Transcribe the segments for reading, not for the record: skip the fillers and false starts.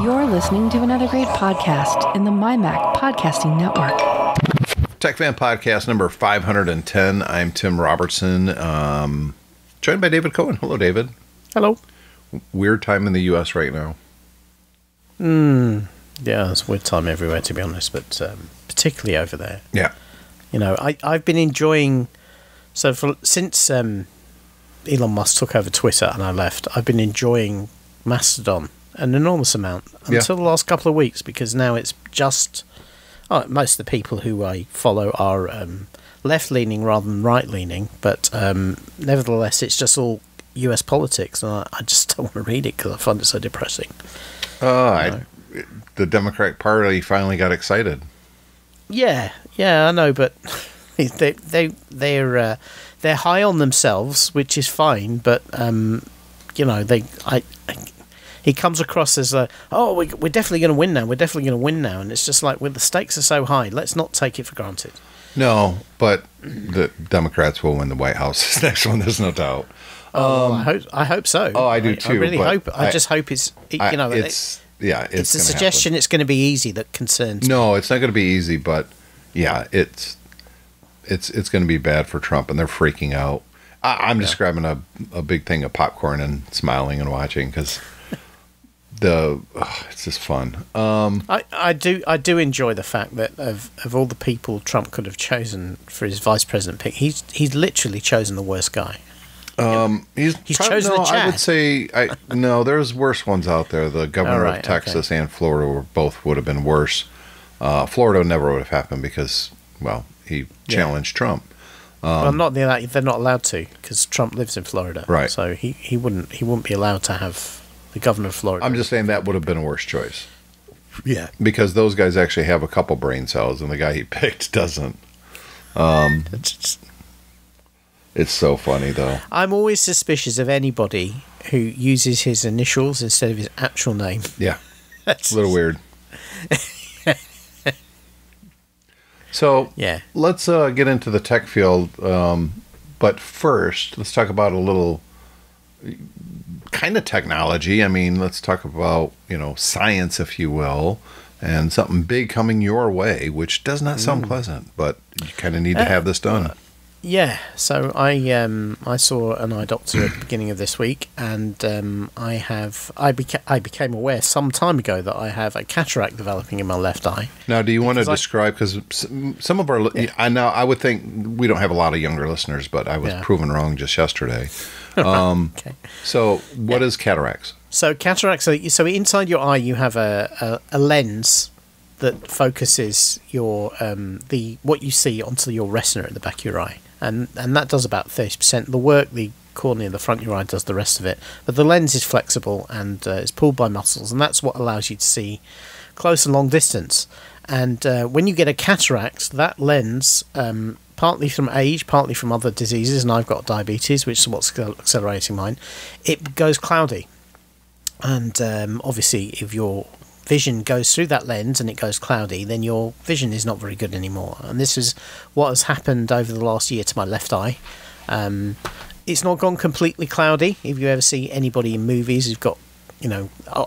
You're listening to another great podcast in the MyMac Podcasting Network. TechFan Podcast number 510. I'm Tim Robertson, joined by David Cohen. Hello, David. Hello. Weird time in the U.S. right now. Yeah, it's a weird time everywhere, to be honest, but particularly over there. Yeah. You know, I've been enjoying... since Elon Musk took over Twitter and I left, I've been enjoying Mastodon an enormous amount until the last couple of weeks, because now it's just... most of the people who I follow are left-leaning rather than right-leaning, but nevertheless, it's just all US politics, and I just don't want to read it because I find it so depressing. The Democratic Party finally got excited. Yeah, I know, but they're high on themselves, which is fine. But he comes across as we're definitely going to win now. We're definitely going to win now, and it's just like, well, the stakes are so high. Let's not take it for granted. No, but the Democrats will win the White House this next one. There's no doubt. I hope so. Oh, I do too. I really hope. I just hope it's it's a suggestion. It's going to be easy that concerns me. No, it's not going to be easy, but yeah, it's going to be bad for Trump, and they're freaking out. I'm just grabbing a big thing of popcorn and smiling and watching because it's just fun. I do enjoy the fact that of all the people Trump could have chosen for his vice president pick, he's literally chosen the worst guy. He's chosen the Chad. I would say there's worse ones out there. The governor of Texas and Florida both would have been worse. Florida never would have happened because, well, he challenged Trump. They're not allowed to, because Trump lives in Florida, right? So he wouldn't be allowed to have the governor of Florida. I'm just saying that would have been a worse choice. Yeah, because those guys actually have a couple brain cells, and the guy he picked doesn't. It's so funny, though. I'm always suspicious of anybody who uses his initials instead of his actual name. Yeah, it's a little weird. So let's get into the tech field. But first, let's talk about a little kind of technology. I mean, let's talk about, science, if you will, and something big coming your way, which does not sound pleasant, but you kind of need to have this done. Yeah, so I saw an eye doctor at the beginning of this week, and I became aware some time ago that I have a cataract developing in my left eye. Now, do you want to describe, because some of our I would think we don't have a lot of younger listeners, but I was proven wrong just yesterday. Okay. So, what is cataracts? So cataracts. So inside your eye, you have a lens that focuses your what you see onto your retina at the back of your eye. And that does about 30% of the work. The cornea in the front of your eye does the rest of it. But the lens is flexible and it's pulled by muscles, and that's what allows you to see close and long distance. And when you get a cataract, that lens, partly from age, partly from other diseases, and I've got diabetes, which is what's accelerating mine, it goes cloudy. And obviously, if your vision goes through that lens and it goes cloudy, then your vision is not very good anymore. And this is what has happened over the last year to my left eye. It's not gone completely cloudy. If you ever see anybody in movies who've got,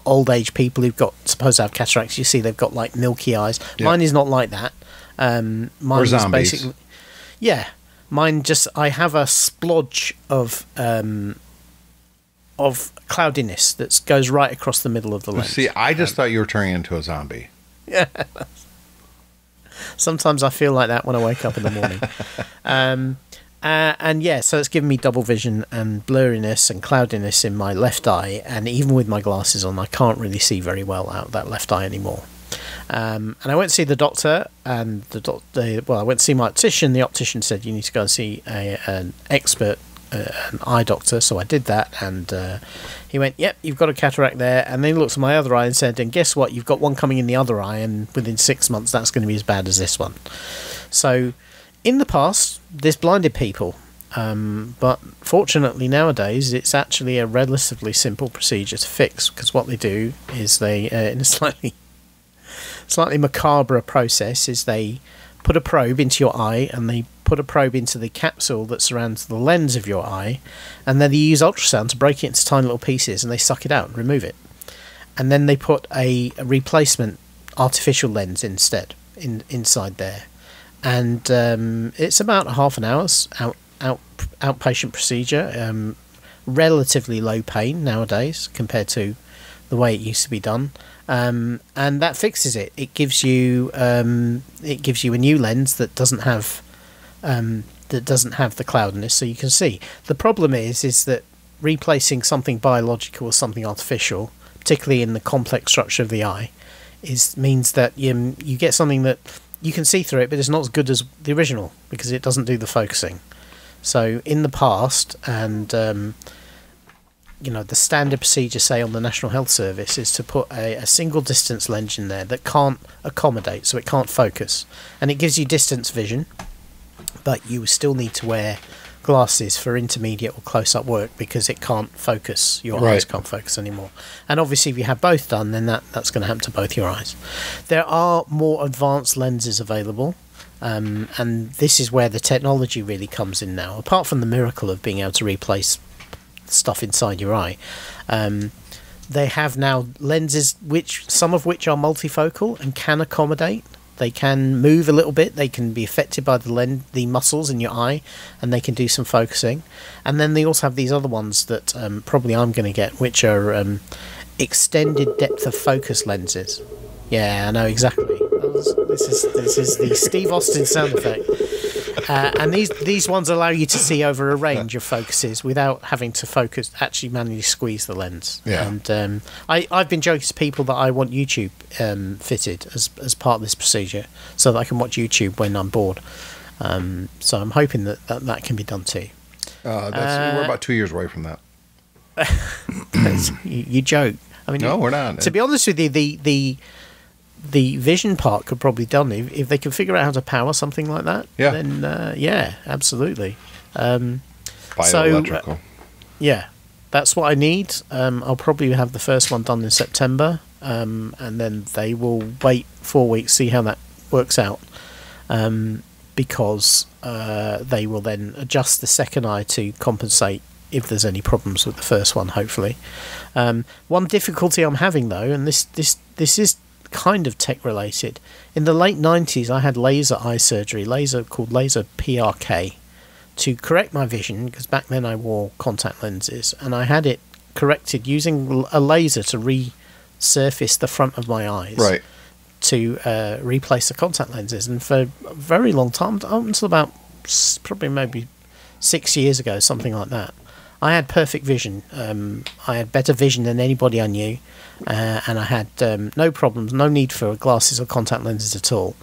old age people who've got supposed to have cataracts, you see they've got like milky eyes. Yep. Mine is not like that. Mine or zombies. Basically, mine just, I have a splodge of cloudiness that goes right across the middle of the lens. See, I just thought you were turning into a zombie. Yeah. Sometimes I feel like that when I wake up in the morning. So it's given me double vision and blurriness and cloudiness in my left eye, and even with my glasses on, I can't really see very well out of that left eye anymore. And I went to see the doctor, and I went to see my optician. The optician said, you need to go and see an expert, an eye doctor. So I did that, and he went, yep, you've got a cataract there. And then he looked at my other eye and said, and guess what, you've got one coming in the other eye, and within 6 months that's going to be as bad as this one. So in the past, this blinded people, but fortunately nowadays it's actually a relatively simple procedure to fix, because what they do is they, in a slightly macabre process, is they put a probe into your eye, and they put a probe into the capsule that surrounds the lens of your eye, and then they use ultrasound to break it into tiny little pieces, and they suck it out and remove it. and then they put a replacement artificial lens inside there, and it's about half an hour's outpatient procedure, relatively low pain nowadays compared to the way it used to be done, and that fixes it. It gives you a new lens that doesn't have the cloudiness, so you can see. The problem is that replacing something biological with something artificial, particularly in the complex structure of the eye, means that you get something that you can see through it, but it's not as good as the original because it doesn't do the focusing. So in the past, and the standard procedure, say on the National Health Service, is to put a single distance lens in there that can't accommodate, so it can't focus, and it gives you distance vision, but you still need to wear glasses for intermediate or close-up work because it can't focus. Your eyes can't focus anymore. And obviously if you have both done, then that's going to happen to both your eyes. There are more advanced lenses available, and this is where the technology really comes in now. Apart from the miracle of being able to replace stuff inside your eye, they have now lenses some of which are multifocal and can accommodate. They can move a little bit. They can be affected by the muscles in your eye, and they can do some focusing. And then they also have these other ones that probably I'm going to get, which are extended depth of focus lenses. Yeah, I know exactly. This is the Steve Austin sound effect. And these ones allow you to see over a range of focuses without having to actually manually squeeze the lens. Yeah. And I've been joking to people that I want YouTube fitted as part of this procedure so that I can watch YouTube when I'm bored. So I'm hoping that can be done too. We're about 2 years away from that. You joke. I mean, no, we're not. To be honest with you, the vision part could probably be done if they can figure out how to power something like that. Yeah. Then absolutely. Bioelectrical. Yeah, that's what I need. I'll probably have the first one done in September, and then they will wait 4 weeks, see how that works out, because they will then adjust the second eye to compensate if there's any problems with the first one, hopefully. One difficulty I'm having though, and this is kind of tech related. In the late 90s I had laser eye surgery, called laser PRK, to correct my vision, because back then I wore contact lenses, and I had it corrected using a laser to resurface the front of my eyes, right, to replace the contact lenses. And for a very long time, until about probably maybe 6 years ago, something like that, I had perfect vision. I had better vision than anybody I knew, and I had no problems, no need for glasses or contact lenses at all.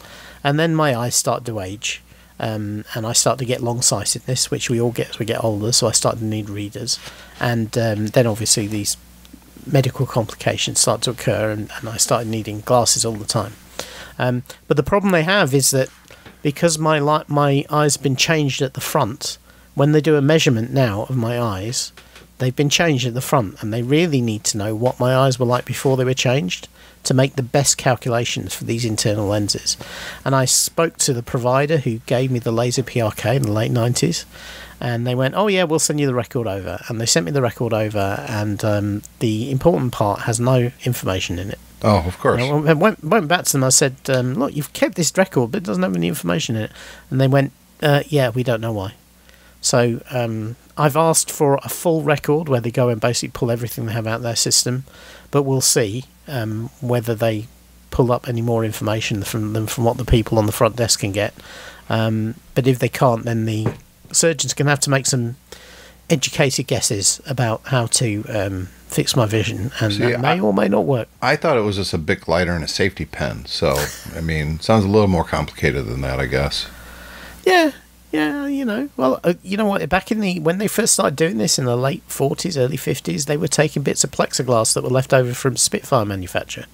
And then my eyes started to age, and I started to get long-sightedness, which we all get as we get older, so I started to need readers. And then obviously these medical complications started to occur, and I started needing glasses all the time. But the problem they have is that because my eyes have been changed at the front, when they do a measurement now of my eyes, they've been changed at the front, and they really need to know what my eyes were like before they were changed to make the best calculations for these internal lenses. And I spoke to the provider who gave me the laser PRK in the late 90s, and they went, oh yeah, we'll send you the record over. And they sent me the record over, and the important part has no information in it. Oh, of course. And I went back to them. I said, look, you've kept this record, but it doesn't have any information in it. And they went, yeah, we don't know why. So I've asked for a full record where they go and basically pull everything they have out of their system, but we'll see whether they pull up any more information from what the people on the front desk can get. But if they can't, then the surgeon's going to have to make some educated guesses about how to fix my vision, and that may or may not work. I thought it was just a Bic lighter and a safety pen, so I mean, sounds a little more complicated than that, I guess. Yeah, you know. Well, you know what? Back when they first started doing this in the late 40s, early 50s, they were taking bits of plexiglass that were left over from Spitfire manufacture,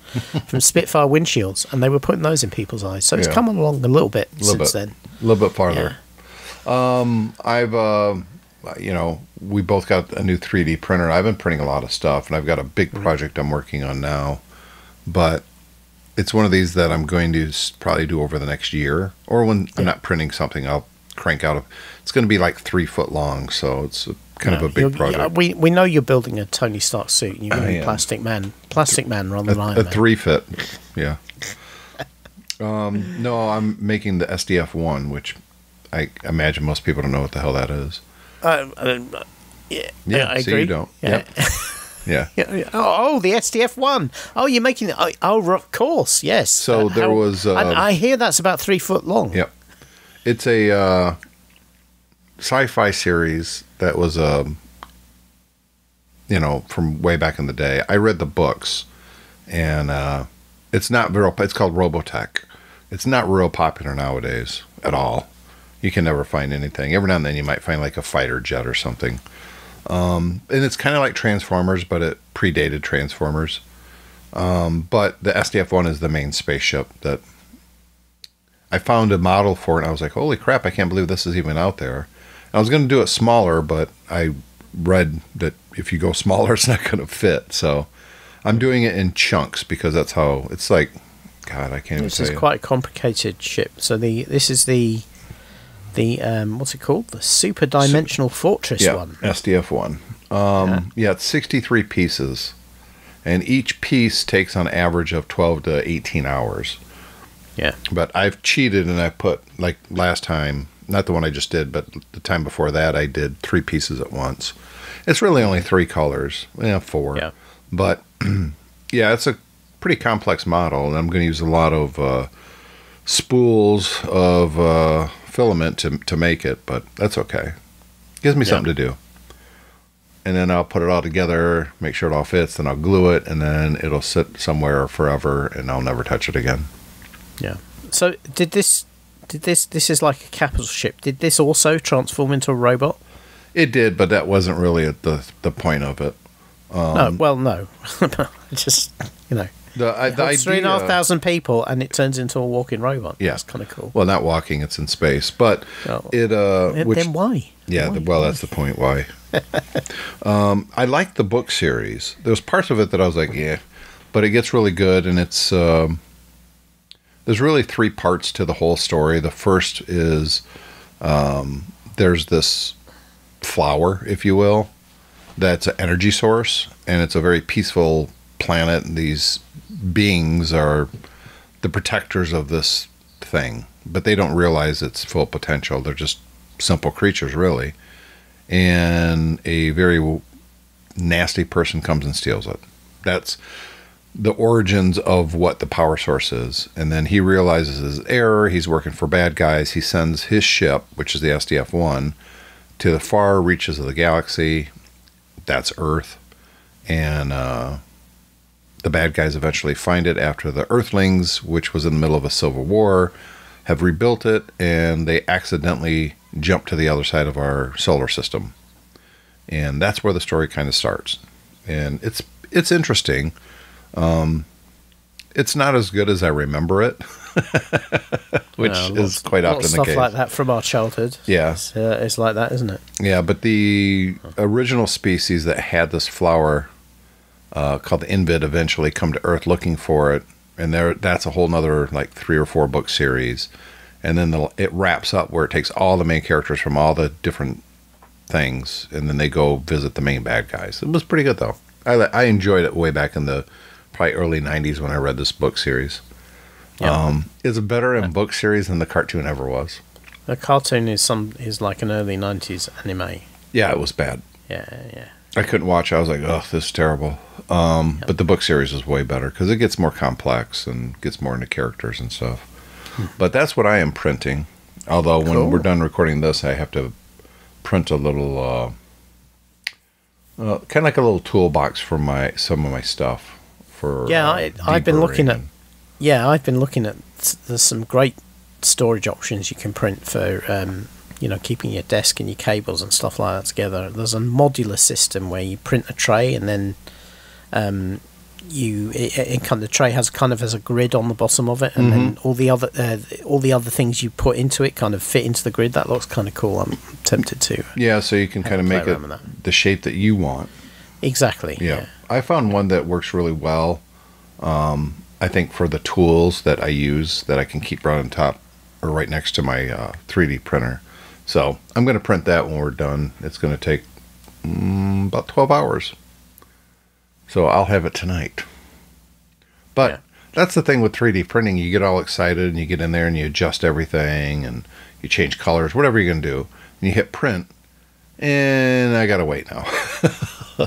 from Spitfire windshields, and they were putting those in people's eyes. So it's come along a little bit since then. A little bit farther. Yeah. I've, we both got a new 3D printer. I've been printing a lot of stuff, and I've got a big project I'm working on now, but it's one of these that I'm going to probably do over the next year, or when I'm not printing something, I'll crank out. It's going to be like 3 foot long, so it's kind of a big project. We know you're building a Tony Stark suit. And you're going to be Plastic Man rather than Iron Man. A 3 foot, yeah. No, I'm making the SDF-1, which I imagine most people don't know what the hell that is. Yeah, I agree. You don't. Yeah. Yeah. Oh, the SDF-1. Oh, you're making it. Oh, of course, yes. So there was... I hear that's about 3 foot long. Yep. It's a sci-fi series that was, from way back in the day. I read the books, and it's not real... It's called Robotech. It's not real popular nowadays at all. You can never find anything. Every now and then you might find like a fighter jet or something. And it's kind of like Transformers, but it predated Transformers. But the SDF-1 is the main spaceship that I found a model for it, and I was like, holy crap, I can't believe this is even out there. And I was going to do it smaller, but I read that if you go smaller, it's not going to fit. So I'm doing it in chunks because that's how it's like. God, I can't even say. This is quite a complicated ship. So this is the what's it called? The Super Dimensional Fortress one. SDF-1. It's 63 pieces, and each piece takes on average of 12 to 18 hours. Yeah. But I've cheated, and I put, like last time, not the one I just did, but the time before that, I did 3 pieces at once. It's really only 3 colors. 4. Yeah. But, it's a pretty complex model, and I'm going to use a lot of spools of filament to make it, but that's okay. Gives me something to do. And then I'll put it all together, make sure it all fits, then I'll glue it, and then it'll sit somewhere forever, and I'll never touch it again. Yeah. So this is like a capital ship. Did this also transform into a robot? It did, but that wasn't really the point of it. No. Just, The idea, 3,500 people, and it turns into a walking robot. Yeah, that's kind of cool. Well, not walking; it's in space. But then why? Yeah, why? That's the point. Why? I like the book series. There's parts of it that I was like, but it gets really good, and it's there's really 3 parts to the whole story. The first is there's this flower, if you will, that's an energy source, and it's a very peaceful planet, and these beings are the protectors of this thing, but they don't realize its full potential. They're just simple creatures, really. And a very nasty person comes and steals it. That's the origins of what the power source is. And then he realizes his error. He's working for bad guys. He sends his ship, which is the SDF-1, to the far reaches of the galaxy. That's Earth. And the bad guys eventually find it after the Earthlings, which was in the middle of a civil war, have rebuilt it, and they accidentally jump to the other side of our solar system. And that's where the story kind of starts. And it's interesting. It's not as good as I remember it, which is quite often the case. Stuff like that from our childhood. Yeah. It's like that, isn't it? Yeah, but the original species that had this flower called the Invid eventually come to Earth looking for it, and that's a whole nother like 3 or 4 book series. And then it wraps up where it takes all the main characters from all the different things, and then they go visit the main bad guys. It was pretty good, though. I enjoyed it way back in the probably early 90s when I read this book series. Yeah. It's better in book series than the cartoon ever was. The cartoon is like an early 90s anime. Yeah, it was bad. Yeah. I couldn't watch it. I was like, oh, this is terrible. But the book series is way better because it gets more complex and gets more into characters and stuff. But that's what I am printing. Although when we're done recording this, I have to print a little, kind of like a little toolbox for some of my stuff. I've been looking at. Yeah, I've been looking at. There's some great storage options you can print for, keeping your desk and your cables and stuff like that together. There's a modular system where you print a tray and then the tray has a grid on the bottom of it, and then all the other things you put into it kind of fit into the grid. That looks kind of cool. I'm tempted to. Yeah, so you can kind of make it the shape that you want. Exactly. Yeah. I found one that works really well. I think for the tools that I use that I can keep right on top or right next to my 3D printer So I'm going to print that when we're done. It's going to take about 12 hours. So I'll have it tonight. But that's the thing with 3D printing. You get all excited and you get in there and you adjust everything and you change colors, whatever you're going to do. And you hit print. And I got to wait now.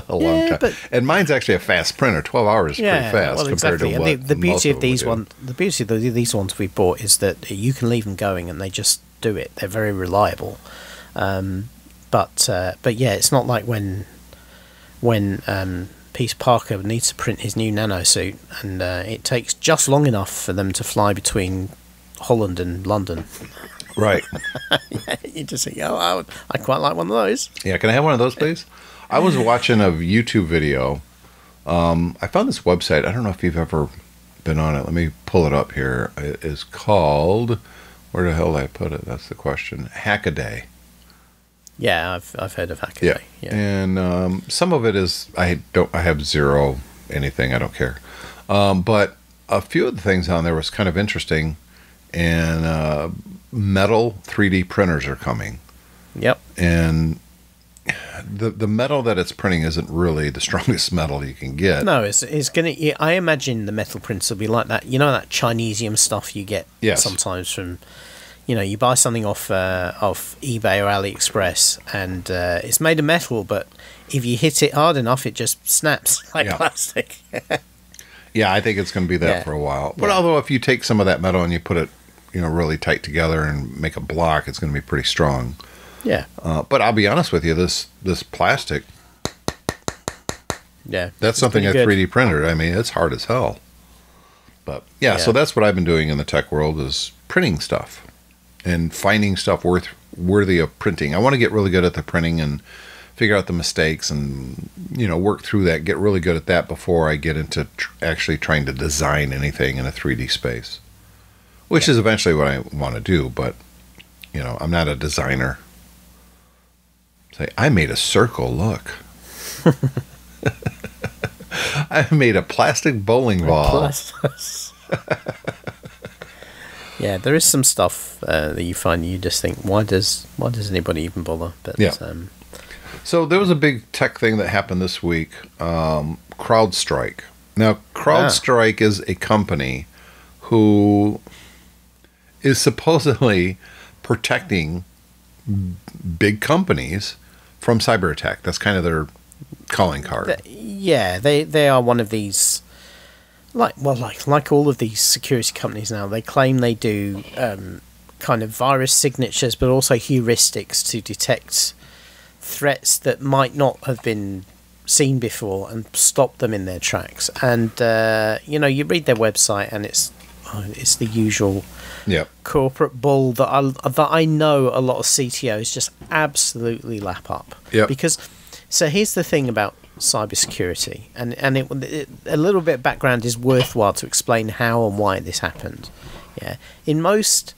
A long time. And mine's actually a fast printer. 12 hours is pretty fast compared to what the beauty of these ones we bought is that you can leave them going and they just do it. They're very reliable. But yeah, it's not like when Peter Parker needs to print his new nano suit, and it takes just long enough for them to fly between Holland and London. Right. Yeah, you just think, oh, I'd quite like one of those. Yeah, can I have one of those, please? I was watching a YouTube video. I found this website. I don't know if you've ever been on it. Let me pull it up here. It is called, where the hell did I put it? That's the question. Hackaday. Yeah, I've heard of Hackaday. Yeah. And some of it is I have zero anything. I don't care. But a few of the things on there was kind of interesting. And metal 3D printers are coming. Yep. And the metal that it's printing isn't really the strongest metal you can get. No, it's gonna. I imagine the metal prints will be like that. You know that Chinesium stuff you get sometimes from. You know, you buy something off eBay or AliExpress, and it's made of metal, but if you hit it hard enough, it just snaps like plastic. Yeah, I think it's going to be that for a while. But although if you take some of that metal and you put it, really tight together and make a block, it's going to be pretty strong. Yeah. But I'll be honest with you, this plastic, that's something I 3D printed. I mean, it's hard as hell. But so that's what I've been doing in the tech world is printing stuff. And finding stuff worthy of printing. I want to get really good at the printing and figure out the mistakes and, work through that, get really good at that before I get into actually trying to design anything in a 3D space, which is eventually what I want to do. But, I'm not a designer. Say, I made a circle, look. I made a plastic bowling ball. Yeah, there is some stuff that you find you just think, why does anybody even bother? But so there was a big tech thing that happened this week, CrowdStrike. Now, CrowdStrike is a company who is supposedly protecting big companies from cyber attack. That's kind of their calling card. They are one of these. Like all of these security companies now, they claim they do kind of virus signatures, but also heuristics to detect threats that might not have been seen before and stop them in their tracks. And you read their website, and it's the usual corporate bull that I know a lot of CTOs just absolutely lap up. Yeah. Because here's the thing about cybersecurity, and a little bit of background is worthwhile to explain how and why this happened. Yeah, in most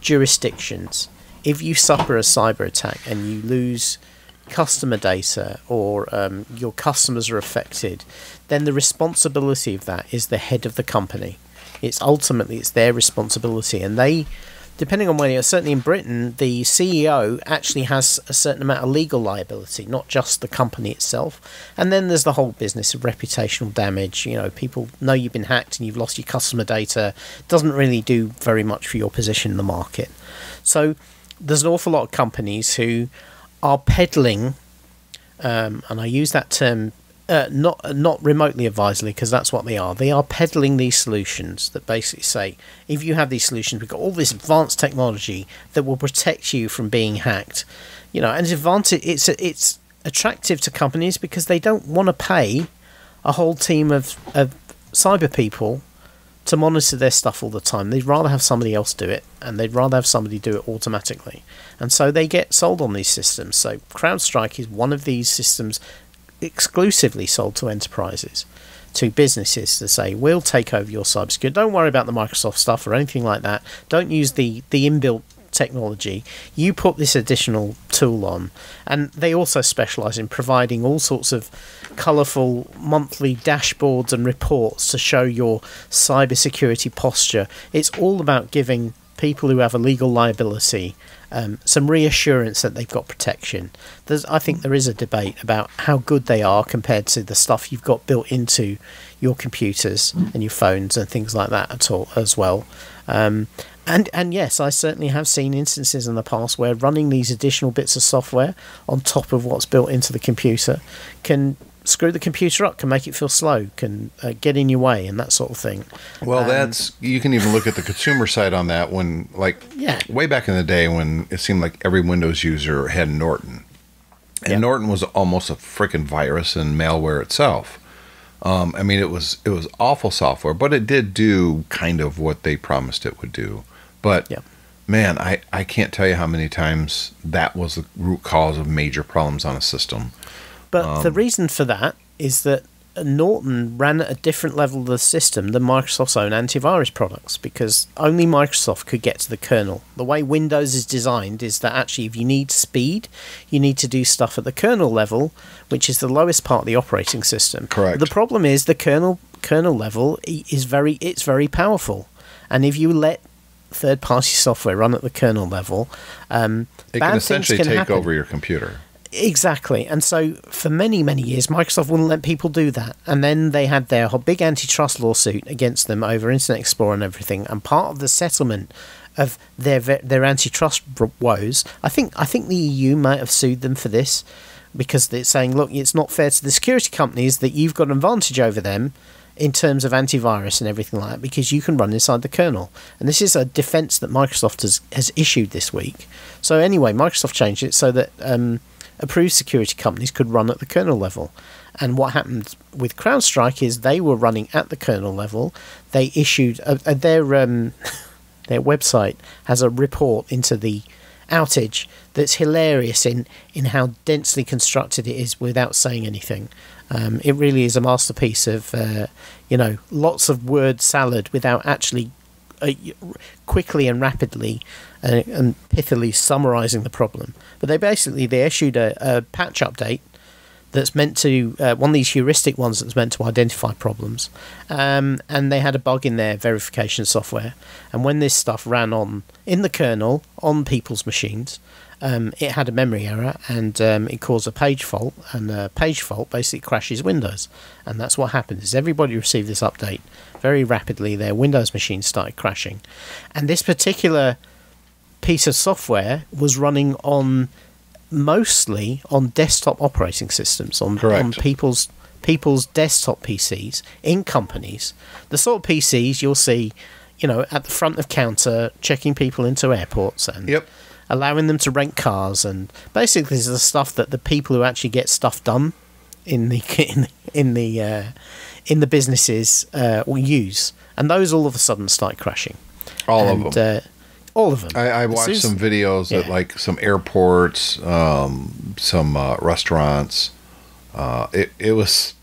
jurisdictions, if you suffer a cyber attack and you lose customer data or your customers are affected, then the responsibility of that is the head of the company. It's their responsibility, and they, depending on where you're, certainly in Britain, the CEO actually has a certain amount of legal liability, not just the company itself. And then there's the whole business of reputational damage. People know you've been hacked and you've lost your customer data. It doesn't really do very much for your position in the market. So there's an awful lot of companies who are peddling, and I use that term not remotely advisedly, because that's what they are. They are peddling these solutions that basically say, if you have these solutions, we've got all this advanced technology that will protect you from being hacked. And it's attractive to companies because they don't want to pay a whole team of cyber people to monitor their stuff all the time. They'd rather have somebody else do it, and they'd rather have somebody do it automatically. And so they get sold on these systems. So CrowdStrike is one of these systems exclusively sold to enterprises, to businesses, to say, we'll take over your cybersecurity. Don't worry about the Microsoft stuff or anything like that. Don't use the inbuilt technology. You put this additional tool on. And they also specialize in providing all sorts of colorful monthly dashboards and reports to show your cybersecurity posture. It's all about giving people who have a legal liability some reassurance that they've got protection. I think there is a debate about how good they are compared to the stuff you've got built into your computers and your phones and things like that at all as well. And yes, I certainly have seen instances in the past where running these additional bits of software on top of what's built into the computer can screw the computer up, can make it feel slow, can get in your way and that sort of thing. Well, you can even look at the consumer side on that when, way back in the day when it seemed like every Windows user had Norton. And Norton was almost a freaking virus and malware itself. I mean, it was awful software, but it did do kind of what they promised it would do. But, man, I can't tell you how many times that was the root cause of major problems on a system. But the reason for that is that Norton ran at a different level of the system than Microsoft's own antivirus products, because only Microsoft could get to the kernel. The way Windows is designed is that actually if you need speed, you need to do stuff at the kernel level, which is the lowest part of the operating system. Correct. The problem is the kernel level is very powerful. And if you let third-party software run at the kernel level, it can essentially take over your computer. Exactly. And so for many, many years, Microsoft wouldn't let people do that. And then they had their big antitrust lawsuit against them over Internet Explorer and everything. And part of the settlement of their antitrust woes, I think the EU might have sued them for this, because they're saying, look, it's not fair to the security companies that you've got an advantage over them in terms of antivirus and everything like that, because you can run inside the kernel. And this is a defense that Microsoft has issued this week. So anyway, Microsoft changed it so that approved security companies could run at the kernel level. And what happened with CrowdStrike is they were running at the kernel level. They issued their website has a report into the outage that's hilarious in how densely constructed it is without saying anything. It really is a masterpiece of lots of word salad without actually quickly and rapidly and pithily summarising the problem. But they issued a patch update that's meant to one of these heuristic ones that's meant to identify problems, and they had a bug in their verification software. And when this stuff ran in the kernel on people's machines, it had a memory error, and it caused a page fault, and a page fault basically crashes Windows. And that's what happened, is everybody received this update very rapidly. Their Windows machines started crashing, and this particular piece of software was running mostly on desktop operating systems, on people's desktop PCs in companies, the sort of PCs you'll see at the front of counter checking people into airports and allowing them to rent cars, and basically this is the stuff that the people who actually get stuff done in the businesses will use, and those all of a sudden start crashing. All of them. I watched some videos at like some airports, some restaurants. It was,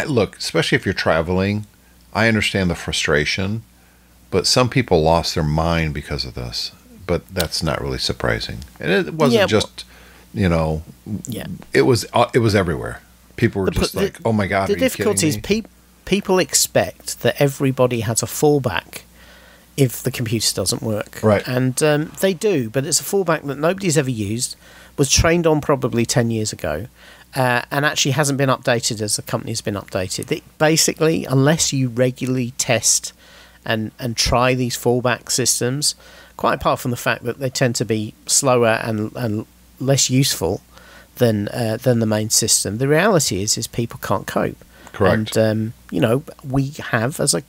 look, especially if you're traveling, I understand the frustration, but some people lost their mind because of this. But that's not really surprising, and it wasn't it was everywhere. People were just like, "Oh my god!" The difficulty is people expect that everybody has a fallback if the computer doesn't work, right? And they do, but it's a fallback that nobody's ever used, was trained on probably 10 years ago, and actually hasn't been updated as the company's been updated. Basically, unless you regularly test and try these fallback systems, quite apart from the fact that they tend to be slower and less useful than the main system, the reality is people can't cope. Correct. And we have as a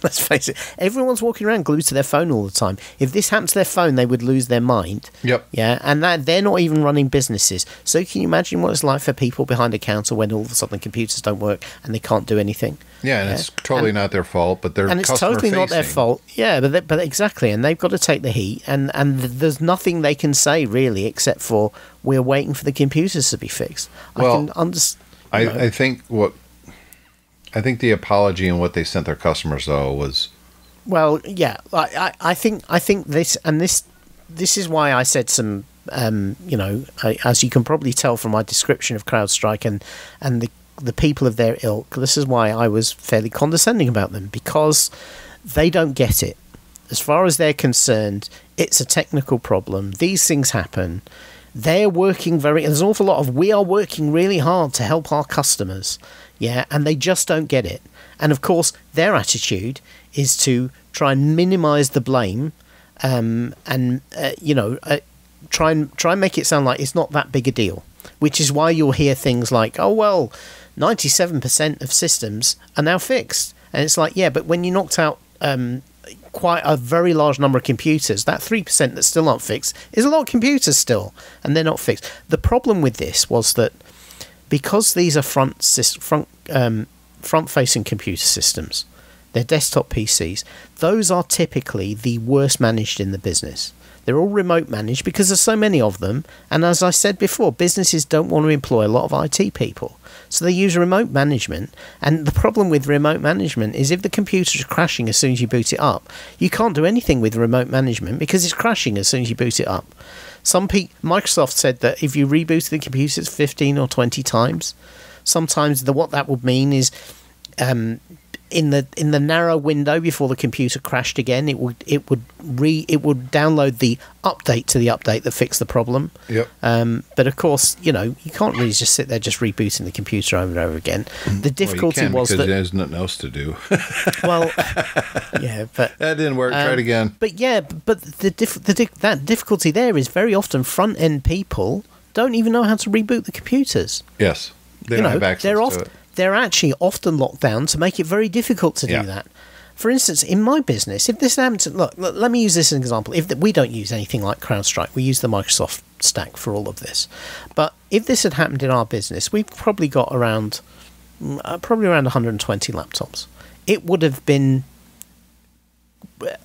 let's face it, everyone's walking around glued to their phone all the time. If this happened to their phone, they would lose their mind. Yep. Yeah, and that they're not even running businesses. So can you imagine what it's like for people behind a counter when all of a sudden computers don't work and they can't do anything? Yeah, and it's totally not their fault, but they're and it's totally not their fault. Yeah, but exactly, and they've got to take the heat, and there's nothing they can say really except for we're waiting for the computers to be fixed. Well, I can understand. I think the apology and what they sent their customers though was, well, yeah. I think this is why I said some. As you can probably tell from my description of CrowdStrike and the people of their ilk, this is why I was fairly condescending about them, because they don't get it. as far as they're concerned, it's a technical problem. These things happen. They're working there's an awful lot of, we are working really hard to help our customers. Yeah. And they just don't get it. And of course, their attitude is to try and minimize the blame, try and make it sound like it's not that big a deal, which is why you'll hear things like, oh, well, 97% of systems are now fixed. And it's like, yeah, but when you knocked out quite a very large number of computers, that 3% that still aren't fixed is a lot of computers still, and they're not fixed. The problem with this was that because these are front-facing computer systems, they're desktop PCs, those are typically the worst managed in the business. They're all remote managed because there's so many of them, and as I said before, businesses don't want to employ a lot of IT people. So they use remote management, and the problem with remote management is if the computer is crashing as soon as you boot it up, you can't do anything with remote management because it's crashing as soon as you boot it up. Microsoft said that if you rebooted the computers 15 or 20 times, sometimes what that would mean is in the narrow window before the computer crashed again, it would download the update to the update that fixed the problem. Yep. But of course, you can't really just sit there just rebooting the computer over and over again. The difficulty was that there's nothing else to do. Well, yeah, but that didn't work. Try it again. But that difficulty there is very often front end people don't even know how to reboot the computers. Yes, they don't have access to it. They're actually often locked down to make it very difficult to do that. For instance, in my business, if this happened to... Look, let me use this as an example. We don't use anything like CrowdStrike. We use the Microsoft stack for all of this. But if this had happened in our business, we've probably got around 120 laptops. It would have been,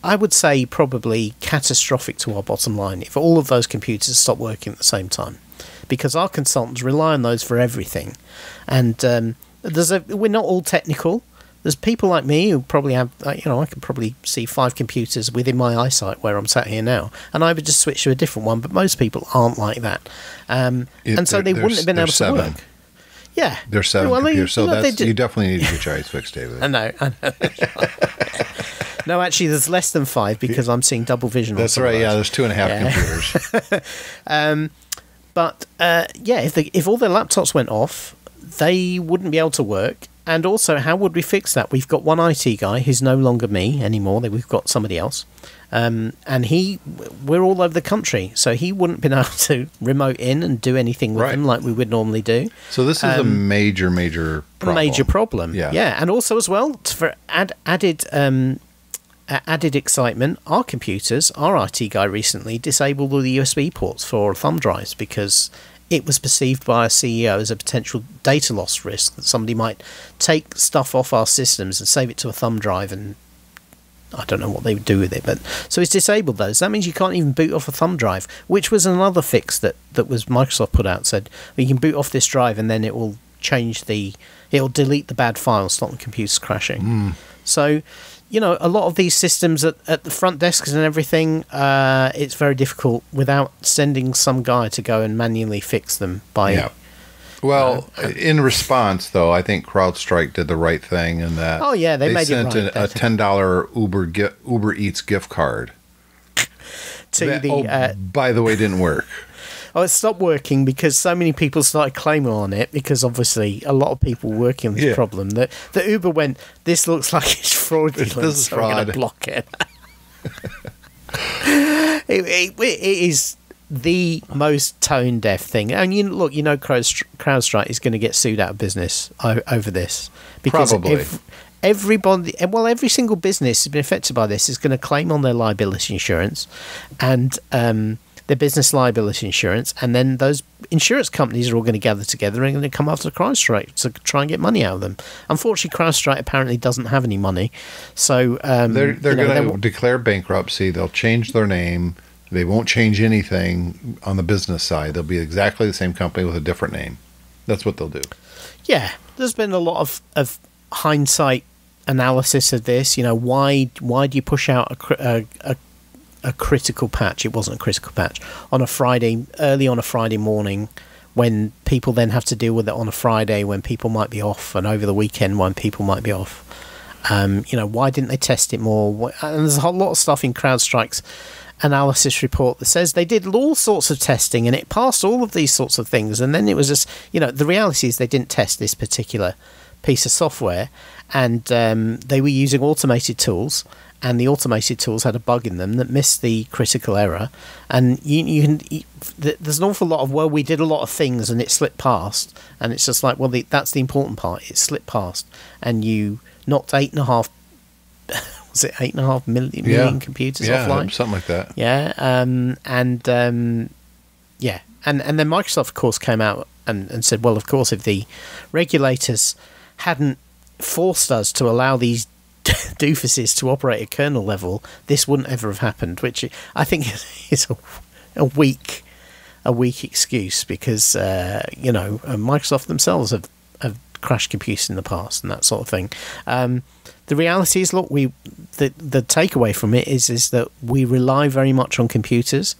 I would say, probably catastrophic to our bottom line if all of those computers stopped working at the same time. Because our consultants rely on those for everything. And... we're not all technical. There's people like me who probably have, I could probably see 5 computers within my eyesight where I'm sat here now, and I would just switch to a different one. But most people aren't like that, and so they wouldn't have been able to work. Yeah, there's 7 computers, so you definitely need to get your eyes fixed, David. I know. No, actually, there's less than 5 because I'm seeing double vision. That's right. Yeah, there's 2.5 computers. But if all their laptops went off, they wouldn't be able to work. And also, how would we fix that? We've got one IT guy who's no longer me anymore. We've got somebody else. And we're all over the country. So he wouldn't have been able to remote in and do anything with them like we would normally do. So this is a major problem. Major problem. Yeah. And also as well, for added excitement, our computers, our IT guy recently disabled all the USB ports for thumb drives because it was perceived by our CEO as a potential data loss risk, that somebody might take stuff off our systems and save it to a thumb drive, and I don't know what they would do with it. But so it's disabled those. That means you can't even boot off a thumb drive, which was another fix that was Microsoft put out. Said, well, you can boot off this drive and then it will it'll delete the bad files, stop the computers crashing. So, a lot of these systems at the front desks and everything, it's very difficult without sending some guy to go and manually fix them by... Yeah. Well, in response, though, I think CrowdStrike did the right thing in that... Oh, yeah, they made sent it right. a $10 Uber Eats gift card. By the way, didn't work. Oh, it stopped working because so many people started claiming on it, because obviously a lot of people working on this problem. The Uber went, this looks like it's fraudulent, this is so fraud. I'm going to block it. It is the most tone-deaf thing. And CrowdStrike is going to get sued out of business over this. Because probably. Every single business has been affected by this is going to claim on their liability insurance and their business liability insurance, and then those insurance companies are all going to gather together and going to come after CrowdStrike to try and get money out of them. Unfortunately, CrowdStrike apparently doesn't have any money, so they're going to declare bankruptcy. They'll change their name. They won't change anything on the business side. They'll be exactly the same company with a different name. That's what they'll do. Yeah, there's been a lot of hindsight analysis of this. Why do you push out a critical patch? It wasn't a critical patch early on a Friday morning, when people then have to deal with it on a Friday when people might be off, and over the weekend when people might be off. Why didn't they test it more? And there's a whole lot of stuff in CrowdStrike's analysis report that says they did all sorts of testing and it passed all of these sorts of things. And then it was just, the reality is they didn't test this particular piece of software, and they were using automated tools, and the automated tools had a bug in them that missed the critical error. And there's an awful lot of, we did a lot of things and it slipped past, and it's just like, that's the important part. It slipped past, and you knocked 8.5 was it 8.5 million computers offline? Something like that. And then Microsoft, of course, came out and said, well, of course, if the regulators hadn't forced us to allow these doofuses to operate at kernel level, this wouldn't ever have happened, which I think is a weak excuse, because Microsoft themselves have crashed computers in the past and that sort of thing. The reality is, look, the takeaway from it is that we rely very much on computers.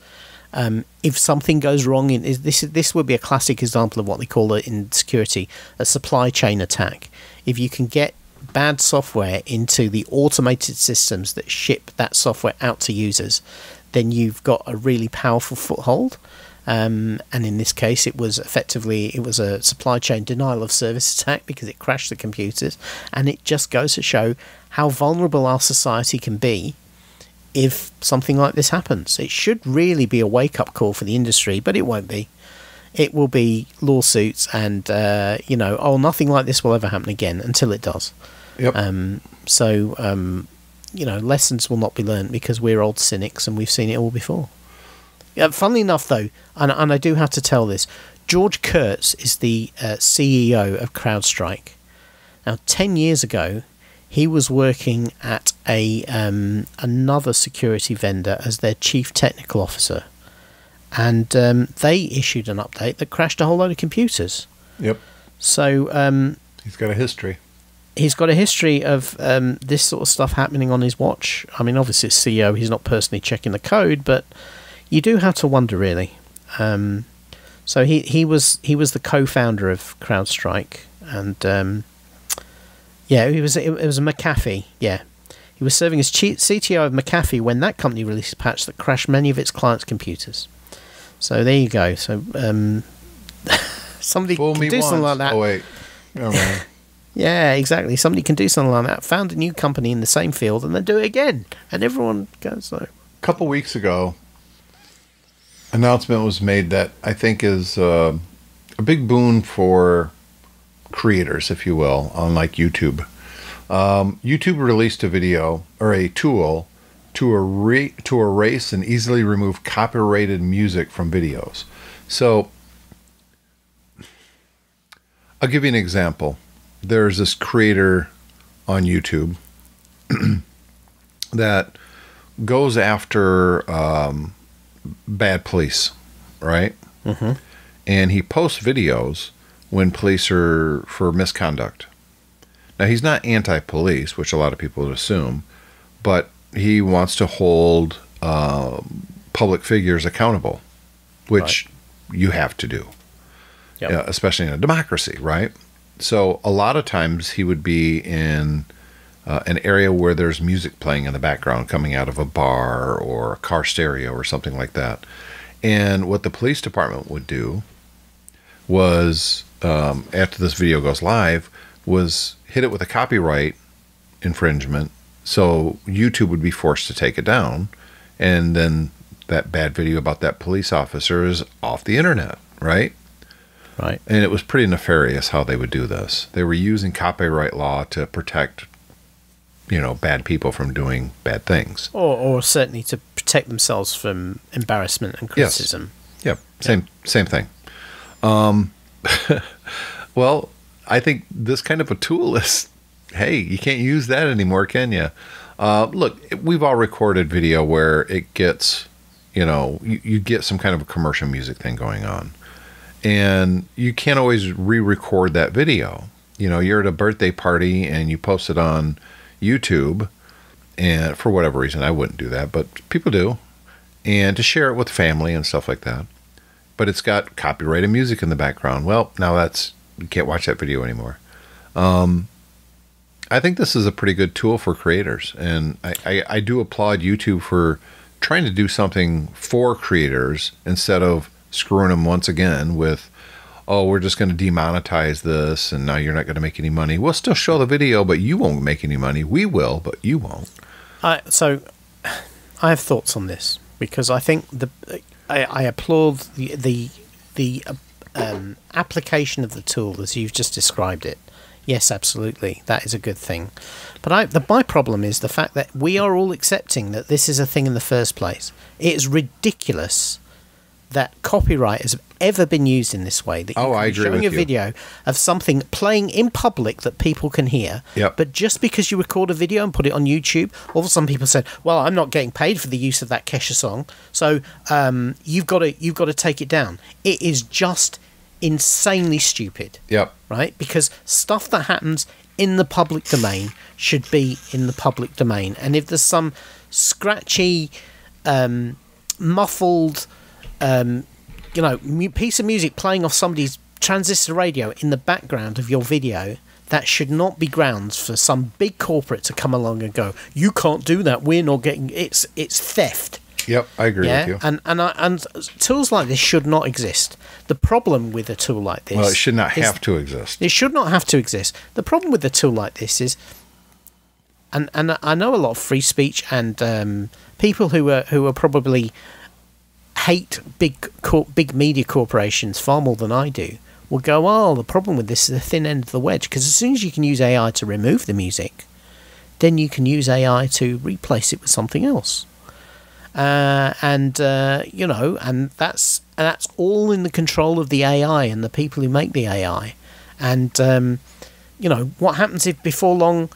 If something goes wrong, this would be a classic example of what they call it in security, a supply chain attack. If you can get bad software into the automated systems that ship that software out to users, then you've got a really powerful foothold. And in this case, it was a supply chain denial of service attack because it crashed the computers. And it just goes to show how vulnerable our society can be if something like this happens. It should really be a wake-up call for the industry, but it won't be. It will be lawsuits and, nothing like this will ever happen again until it does. Yep. Lessons will not be learned because we're old cynics and we've seen it all before. Funnily enough, though, and I do have to tell this, George Kurtz is the CEO of CrowdStrike. Now, 10 years ago, he was working at another security vendor as their chief technical officer. And they issued an update that crashed a whole load of computers. Yep. So he's got a history. He's got a history of this sort of stuff happening on his watch. I mean, obviously, as CEO, he's not personally checking the code, but you do have to wonder, really. So he was the co-founder of CrowdStrike, and it was a McAfee. Yeah, he was serving as CTO of McAfee when that company released a patch that crashed many of its clients' computers. So there you go. So somebody can do something like that. Oh wait, never mind. Yeah, exactly. Somebody can do something like that. Found a new company in the same field and then do it again, and everyone goes so. A couple weeks ago, announcement was made that I think is a big boon for creators, if you will, on like YouTube. YouTube released a video or a tool to erase and easily remove copyrighted music from videos. So I'll give you an example. There's this creator on YouTube that goes after bad police, right? Mm-hmm. And he posts videos when police are for misconduct. Now, he's not anti-police, which a lot of people would assume, but he wants to hold public figures accountable, which you have to do, especially in a democracy, right? So a lot of times he would be in an area where there's music playing in the background coming out of a bar or a car stereo or something like that. And what the police department would do was, after this video goes live, was hit it with a copyright infringement. So YouTube would be forced to take it down. And then that bad video about that police officer is off the internet, right? Right. And it was pretty nefarious how they would do this. They were using copyright law to protect, bad people from doing bad things. Or certainly to protect themselves from embarrassment and criticism. Yes. Yep. Same thing. Well, I think this kind of a tool is, hey, you can't use that anymore, can you? Look, we've all recorded video where it gets, you get some kind of a commercial music thing going on. And you can't always re-record that video. You're at a birthday party and you post it on YouTube, and for whatever reason, I wouldn't do that, but people do, and to share it with family and stuff like that. But it's got copyrighted music in the background. Well, now you can't watch that video anymore. I think this is a pretty good tool for creators, and I do applaud YouTube for trying to do something for creators instead of screwing them once again with, oh, we're just going to demonetize this, and now you're not going to make any money. We'll still show the video, but you won't make any money. We will, but you won't. So I have thoughts on this, because I think I applaud the application of the tool as you've just described it. Yes, absolutely, that is a good thing. But my problem is the fact that we are all accepting that this is a thing in the first place. It is ridiculous that copyright has ever been used in this way. That you I agree with you. Showing a video of something playing in public that people can hear, but just because you record a video and put it on YouTube, all of a sudden people said, "Well, I'm not getting paid for the use of that Kesha song, so you've got to take it down." It is just insanely stupid. Right? Because stuff that happens in the public domain should be in the public domain, and if there's some scratchy, muffled, piece of music playing off somebody's transistor radio in the background of your video, that should not be grounds for some big corporate to come along and go, "You can't do that. We're not getting it's theft." Yep, I agree with you. And tools like this should not exist. The problem with a tool like this, it should not have to exist. It should not have to exist. The problem with a tool like this is, and I know a lot of free speech and people who are probably hate big media corporations far more than I do, will go, "Oh, the problem with this is the thin end of the wedge," because as soon as you can use AI to remove the music, then you can use AI to replace it with something else. And that's all in the control of the AI and the people who make the AI. And what happens if before long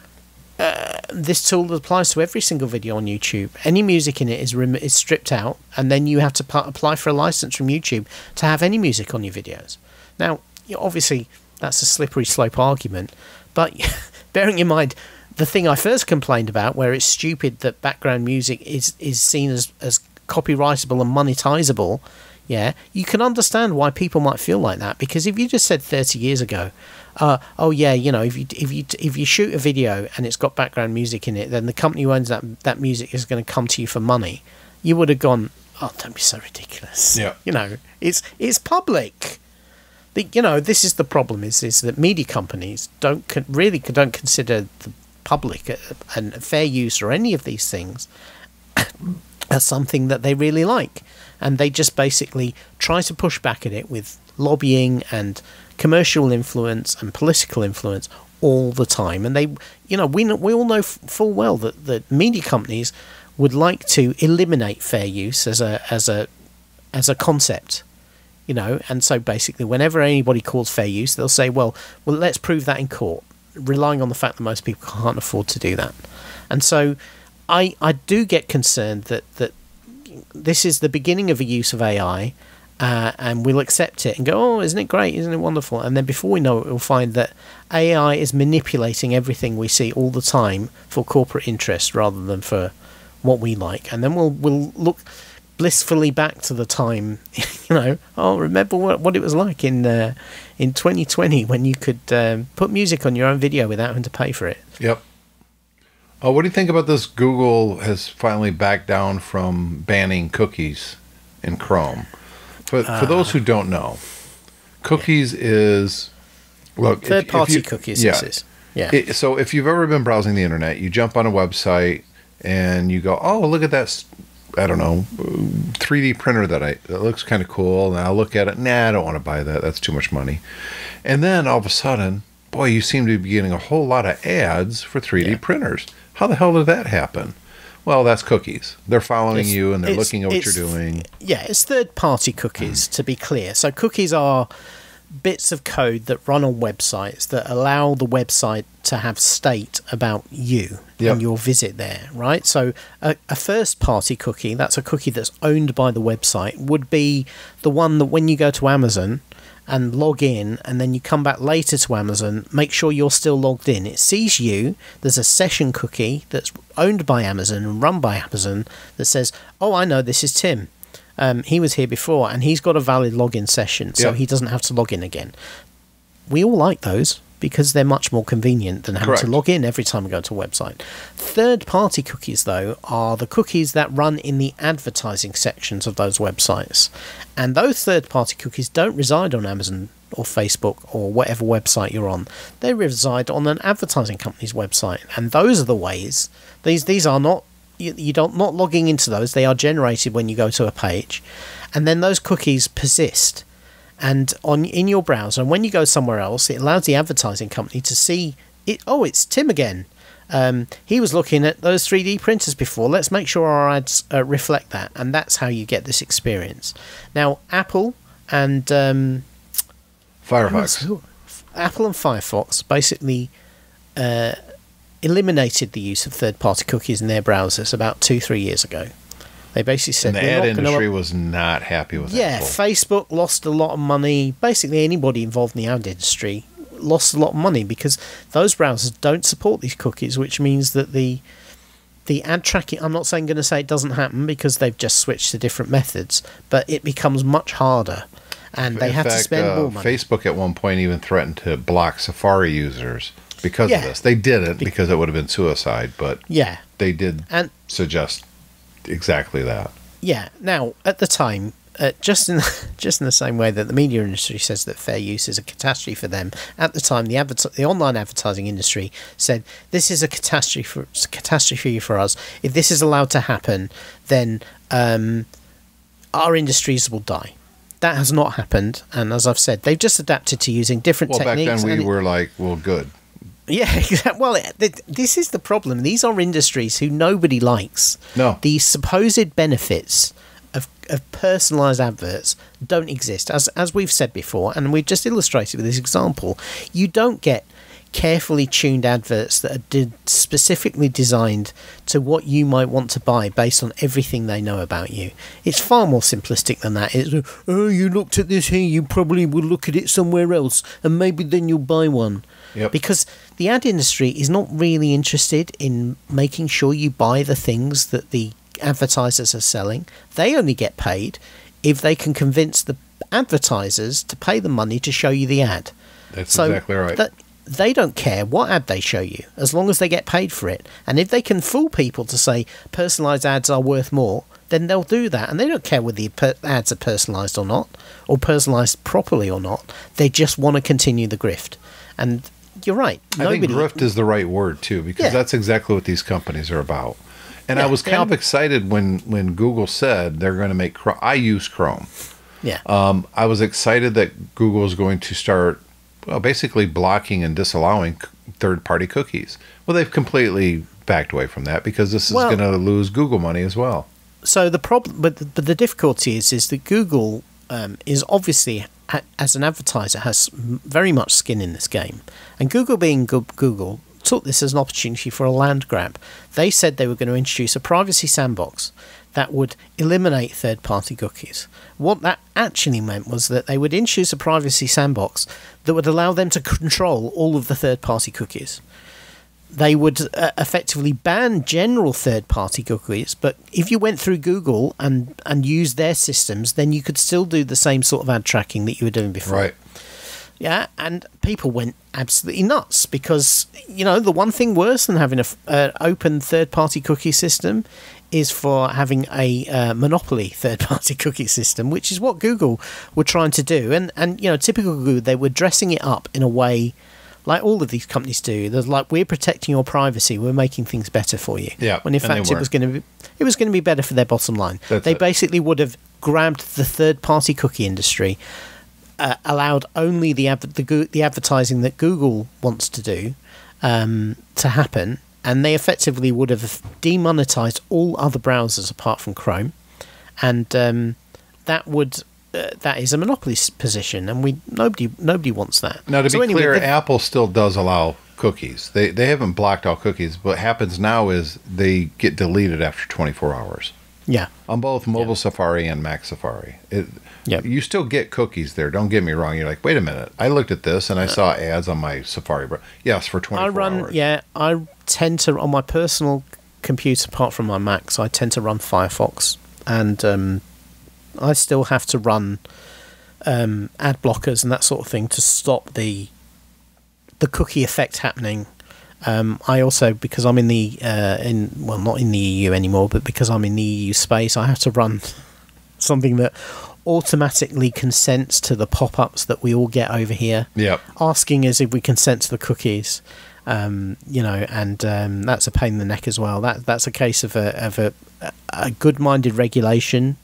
this tool applies to every single video on YouTube? Any music in it is stripped out, and then you have to apply for a license from YouTube to have any music on your videos. Now, obviously, that's a slippery slope argument, but bearing in mind the thing I first complained about, where it's stupid that background music is seen as copyrightable and monetizable, you can understand why people might feel like that. Because if you just said 30 years ago, if you shoot a video and it's got background music in it, then the company who owns that music is going to come to you for money, you would have gone, "Oh, don't be so ridiculous." Yeah. It's public. This is the problem: is that media companies don't consider the public and fair use or any of these things as something that they really like, and they just basically try to push back at it with lobbying and commercial influence and political influence all the time. And we all know full well that media companies would like to eliminate fair use as a concept, and so basically whenever anybody calls fair use, they'll say, well let's prove that in court, relying on the fact that most people can't afford to do that. And so I do get concerned that this is the beginning of a use of AI, and we'll accept it and go, "Oh, isn't it great? Isn't it wonderful?" And then before we know it, we'll find that AI is manipulating everything we see all the time for corporate interest rather than for what we like. And then we'll look blissfully back to the time, remember what it was like in 2020 when you could put music on your own video without having to pay for it. Yep. What do you think about this? Google has finally backed down from banning cookies in Chrome. For those who don't know, cookies is third-party cookies. Yeah. This is. Yeah. So if you've ever been browsing the internet, you jump on a website and you go, "Oh, look at that, I don't know, 3D printer that looks kind of cool." And I'll look at it. Nah, I don't want to buy that. That's too much money. And then all of a sudden, boy, you seem to be getting a whole lot of ads for 3D printers. How the hell did that happen? Well, that's cookies. They're following you and they're looking at what you're doing. Yeah, it's third-party cookies, to be clear. So cookies are bits of code that run on websites that allow the website to have state about you and your visit there, right? So a first-party cookie, that's a cookie that's owned by the website, would be the one that when you go to Amazon and log in, and then you come back later to Amazon, make sure you're still logged in. It sees you. There's a session cookie that's owned by Amazon and run by Amazon that says, "Oh, I know, this is Tim. He was here before, and he's got a valid login session, so he doesn't have to log in again." We all like those. because they're much more convenient than having Correct. to log in every time we go to a website. Third-party cookies, though, are the cookies that run in the advertising sections of those websites. And those third-party cookies don't reside on Amazon or Facebook or whatever website you're on. They reside on an advertising company's website. And those are the ways. These are not... You don't not logging into those. They are generated when you go to a page. And then those cookies persist. And in your browser, and when you go somewhere else, it allows the advertising company to see it. Oh, it's Tim again. He was looking at those 3D printers before. Let's make sure our ads reflect that, and that's how you get this experience. Now, Apple and Firefox. Apple and Firefox basically eliminated the use of third-party cookies in their browsers about 2-3 years ago. They basically said and the ad industry was not happy with that. Yeah, Facebook lost a lot of money. Basically, anybody involved in the ad industry lost a lot of money because those browsers don't support these cookies, which means that the ad tracking, I'm not going to say it doesn't happen because they've just switched to different methods, but it becomes much harder and they have to spend more money. Facebook at one point even threatened to block Safari users because of this. They didn't because it would have been suicide, but they did suggest exactly that. Yeah. Now, at the time, just in the same way that the media industry says that fair use is a catastrophe for them, at the time the online advertising industry said this is a catastrophe for us. If this is allowed to happen, then our industries will die. That has not happened, and as I've said, they've just adapted to using different techniques. Well, back then we were like, well, good. Yeah, well, this is the problem. These are industries who nobody likes. No. The supposed benefits of personalised adverts don't exist. As we've said before, and we've just illustrated with this example, you don't get carefully tuned adverts that are specifically designed to what you might want to buy based on everything they know about you. It's far more simplistic than that. It's, oh, you looked at this here, you probably will look at it somewhere else, and maybe then you'll buy one. Yep. Because the ad industry is not really interested in making sure you buy the things that the advertisers are selling. They only get paid if they can convince the advertisers to pay the money to show you the ad. That's exactly right. They don't care what ad they show you as long as they get paid for it. And if they can fool people to say personalised ads are worth more, then they'll do that. And they don't care whether the ads are personalised or not, or personalised properly or not. They just want to continue the grift. And you're right. I think grift is the right word, too, because that's exactly what these companies are about. And I was kind of excited when Google said they're going to make Chrome. I use Chrome. Yeah. I was excited that Google is going to start, well, basically blocking and disallowing third-party cookies. Well, they've completely backed away from that because this is going to lose Google money as well. So the problem, but the difficulty is that Google is obviously, as an advertiser, has very much skin in this game. And Google, being Google, took this as an opportunity for a land grab. They said they were going to introduce a privacy sandbox that would eliminate third-party cookies. What that actually meant was that they would introduce a privacy sandbox that would allow them to control all of the third-party cookies. They would effectively ban general third-party cookies, but if you went through Google and used their systems, then you could still do the same sort of ad tracking that you were doing before. Right. Yeah, and people went absolutely nuts because, the one thing worse than having an open third-party cookie system is for having a monopoly third-party cookie system, which is what Google were trying to do. And typical Google, they were dressing it up in a way like all of these companies do. There's like, we're protecting your privacy, we're making things better for you. Yeah, when in fact it was going to be better for their bottom line. They basically would have grabbed the third-party cookie industry, allowed only the advertising that Google wants to do to happen, and they effectively would have demonetized all other browsers apart from Chrome, and that is a monopoly position, and nobody wants that. Now, to be clear, Apple still does allow cookies. They haven't blocked all cookies. What happens now is they get deleted after 24 hours. Yeah. On both mobile Safari and Mac Safari. You still get cookies there. Don't get me wrong. You're like, wait a minute. I looked at this and I saw ads on my Safari. Yes, for 24 hours. Yeah, I tend to, on my personal computer, apart from my Mac, so I tend to run Firefox. And I still have to run ad blockers and that sort of thing to stop the the cookie effect happening. I also, because I'm in the not in the EU anymore, but because I'm in the EU space, I have to run something that automatically consents to the pop-ups that we all get over here. Yep. Asking us if we consent to the cookies. And that's a pain in the neck as well. That's a case of a good-minded regulation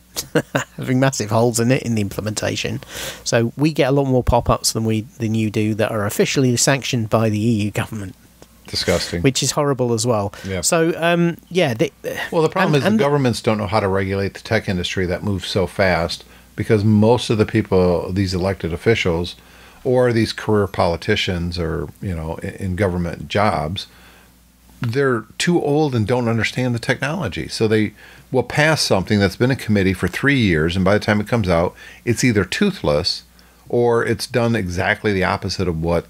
having massive holes in it in the implementation. So we get a lot more pop-ups than you do that are officially sanctioned by the EU government. Disgusting. Which is horrible as well. Yeah. So, the problem is the governments don't know how to regulate the tech industry that moves so fast, because most of the people, these elected officials, or these career politicians, or, in government jobs, they're too old and don't understand the technology. So they will pass something that's been in committee for 3 years, and by the time it comes out, it's either toothless or it's done exactly the opposite of what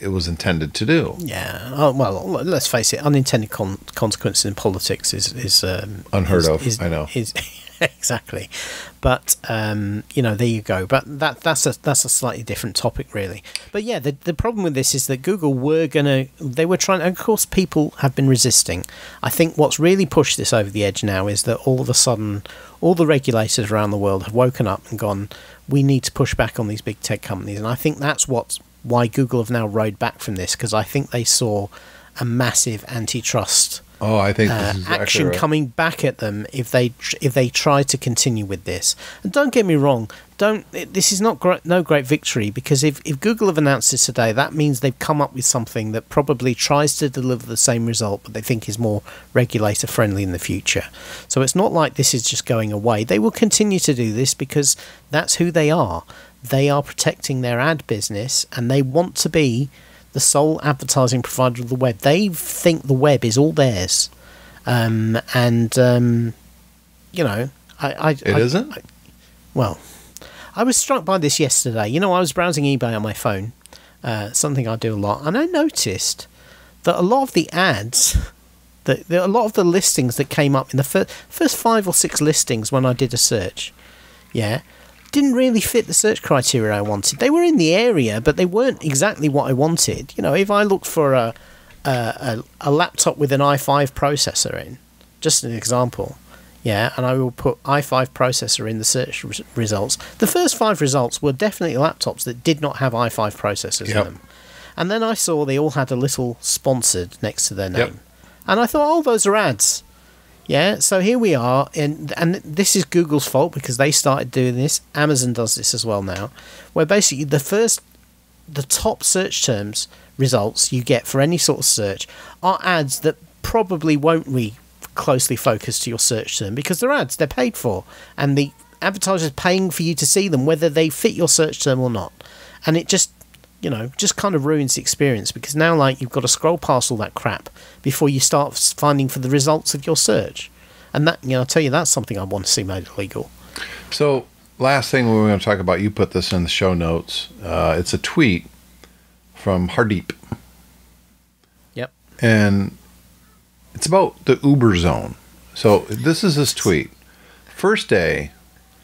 it was intended to do. Yeah. Oh, well, let's face it. Unintended consequences in politics is unheard of. I know. Exactly. But there you go. But that's a slightly different topic, really. But yeah, the problem with this is that Google were trying. And of course, people have been resisting. I think what's really pushed this over the edge now is that all of a sudden, all the regulators around the world have woken up and gone, we need to push back on these big tech companies. And I think that's why Google have now rode back from this, because I think they saw a massive antitrust I think this is action coming back at them if they try to continue with this. And don't get me wrong, this is not no great victory, because if Google have announced this today, that means they've come up with something that probably tries to deliver the same result, but they think is more regulator friendly in the future. So it's not like this is just going away. They will continue to do this because that's who they are. They are protecting their ad business, and they want to be the sole advertising provider of the web. They think the web is all theirs. It isn't? I was struck by this yesterday. I was browsing eBay on my phone, something I do a lot, and I noticed that a lot of the ads, a lot of the listings that came up in the first 5 or 6 listings when I did a search, didn't really fit the search criteria I wanted. They were in the area, but they weren't exactly what I wanted. If I looked for a laptop with an i5 processor in, just an example, and I will put i5 processor in the search results, the first 5 results were definitely laptops that did not have i5 processors in them. And then I saw they all had a little sponsored next to their name. And I thought, those are ads. Yeah, so here we are, and this is Google's fault because they started doing this. Amazon does this as well now, where basically the top search terms results you get for any sort of search are ads that probably won't be closely focused to your search term, because they're ads, they're paid for, and the advertiser's paying for you to see them whether they fit your search term or not. And it just kind of ruins the experience, because now you've got to scroll past all that crap before you start finding for the results of your search. And that, I'll tell you, that's something I want to see made illegal. So, last thing we're going to talk about, you put this in the show notes. It's a tweet from Hardeep. Yep. And it's about the Uber zone. So, this is his tweet. First day,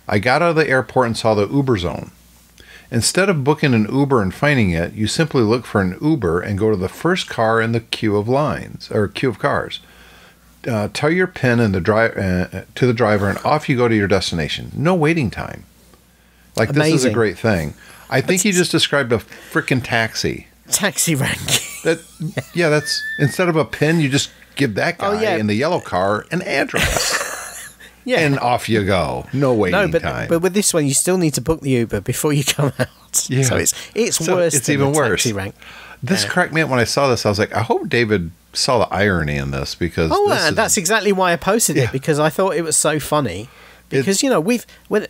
I got out of the airport and saw the Uber zone. Instead of booking an Uber and finding it, you simply look for an Uber and go to the first car in the queue of cars. Tell your PIN and to the driver, and off you go to your destination. No waiting time. Amazing. This is a great thing. I think you just described a freaking taxi. Taxi rank. That's instead of a PIN, you just give that guy in the yellow car an address. And off you go. No waiting time. But with this one, you still need to book the Uber before you come out. Yeah. So it's worse. It's than even the worse. Taxi rank. This cracked me up when I saw this. I was like, I hope David saw the irony in this, because that's exactly why I posted it, because I thought it was so funny. Because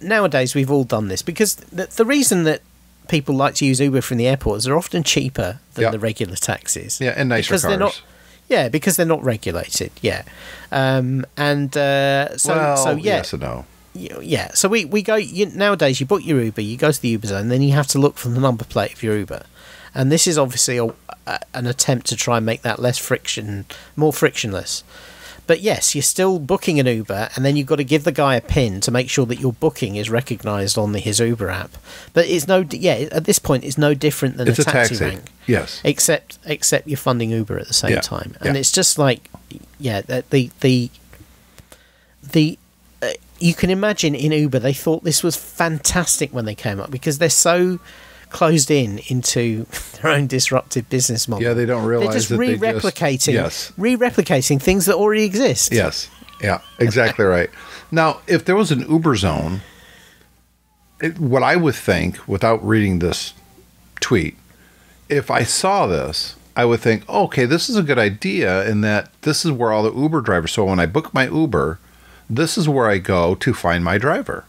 nowadays we've all done this, because the reason that people like to use Uber from the airport is they're often cheaper than the regular taxis. Yeah, and nicer cars. Because they're not regulated. Yeah, yes and no. Yeah, so we go. Nowadays, you book your Uber, you go to the Uber zone, then you have to look for the number plate of your Uber, and this is obviously an attempt to try and make that more frictionless. But yes, you're still booking an Uber, and then you've got to give the guy a PIN to make sure that your booking is recognised on his Uber app. But it's at this point, it's no different than a taxi rank. Yes. Except you're funding Uber at the same time, and it's just like, you can imagine in Uber they thought this was fantastic when they came up, because they're so closed into their own disruptive business model. Yeah, they don't realize they're just re-replicating things that already exist. Yes. Yeah, exactly right. Now, if there was an Uber zone, what I would think, without reading this tweet, if I saw this, I would think, okay, this is a good idea in that this is where all the Uber drivers, so when I book my Uber, this is where I go to find my driver,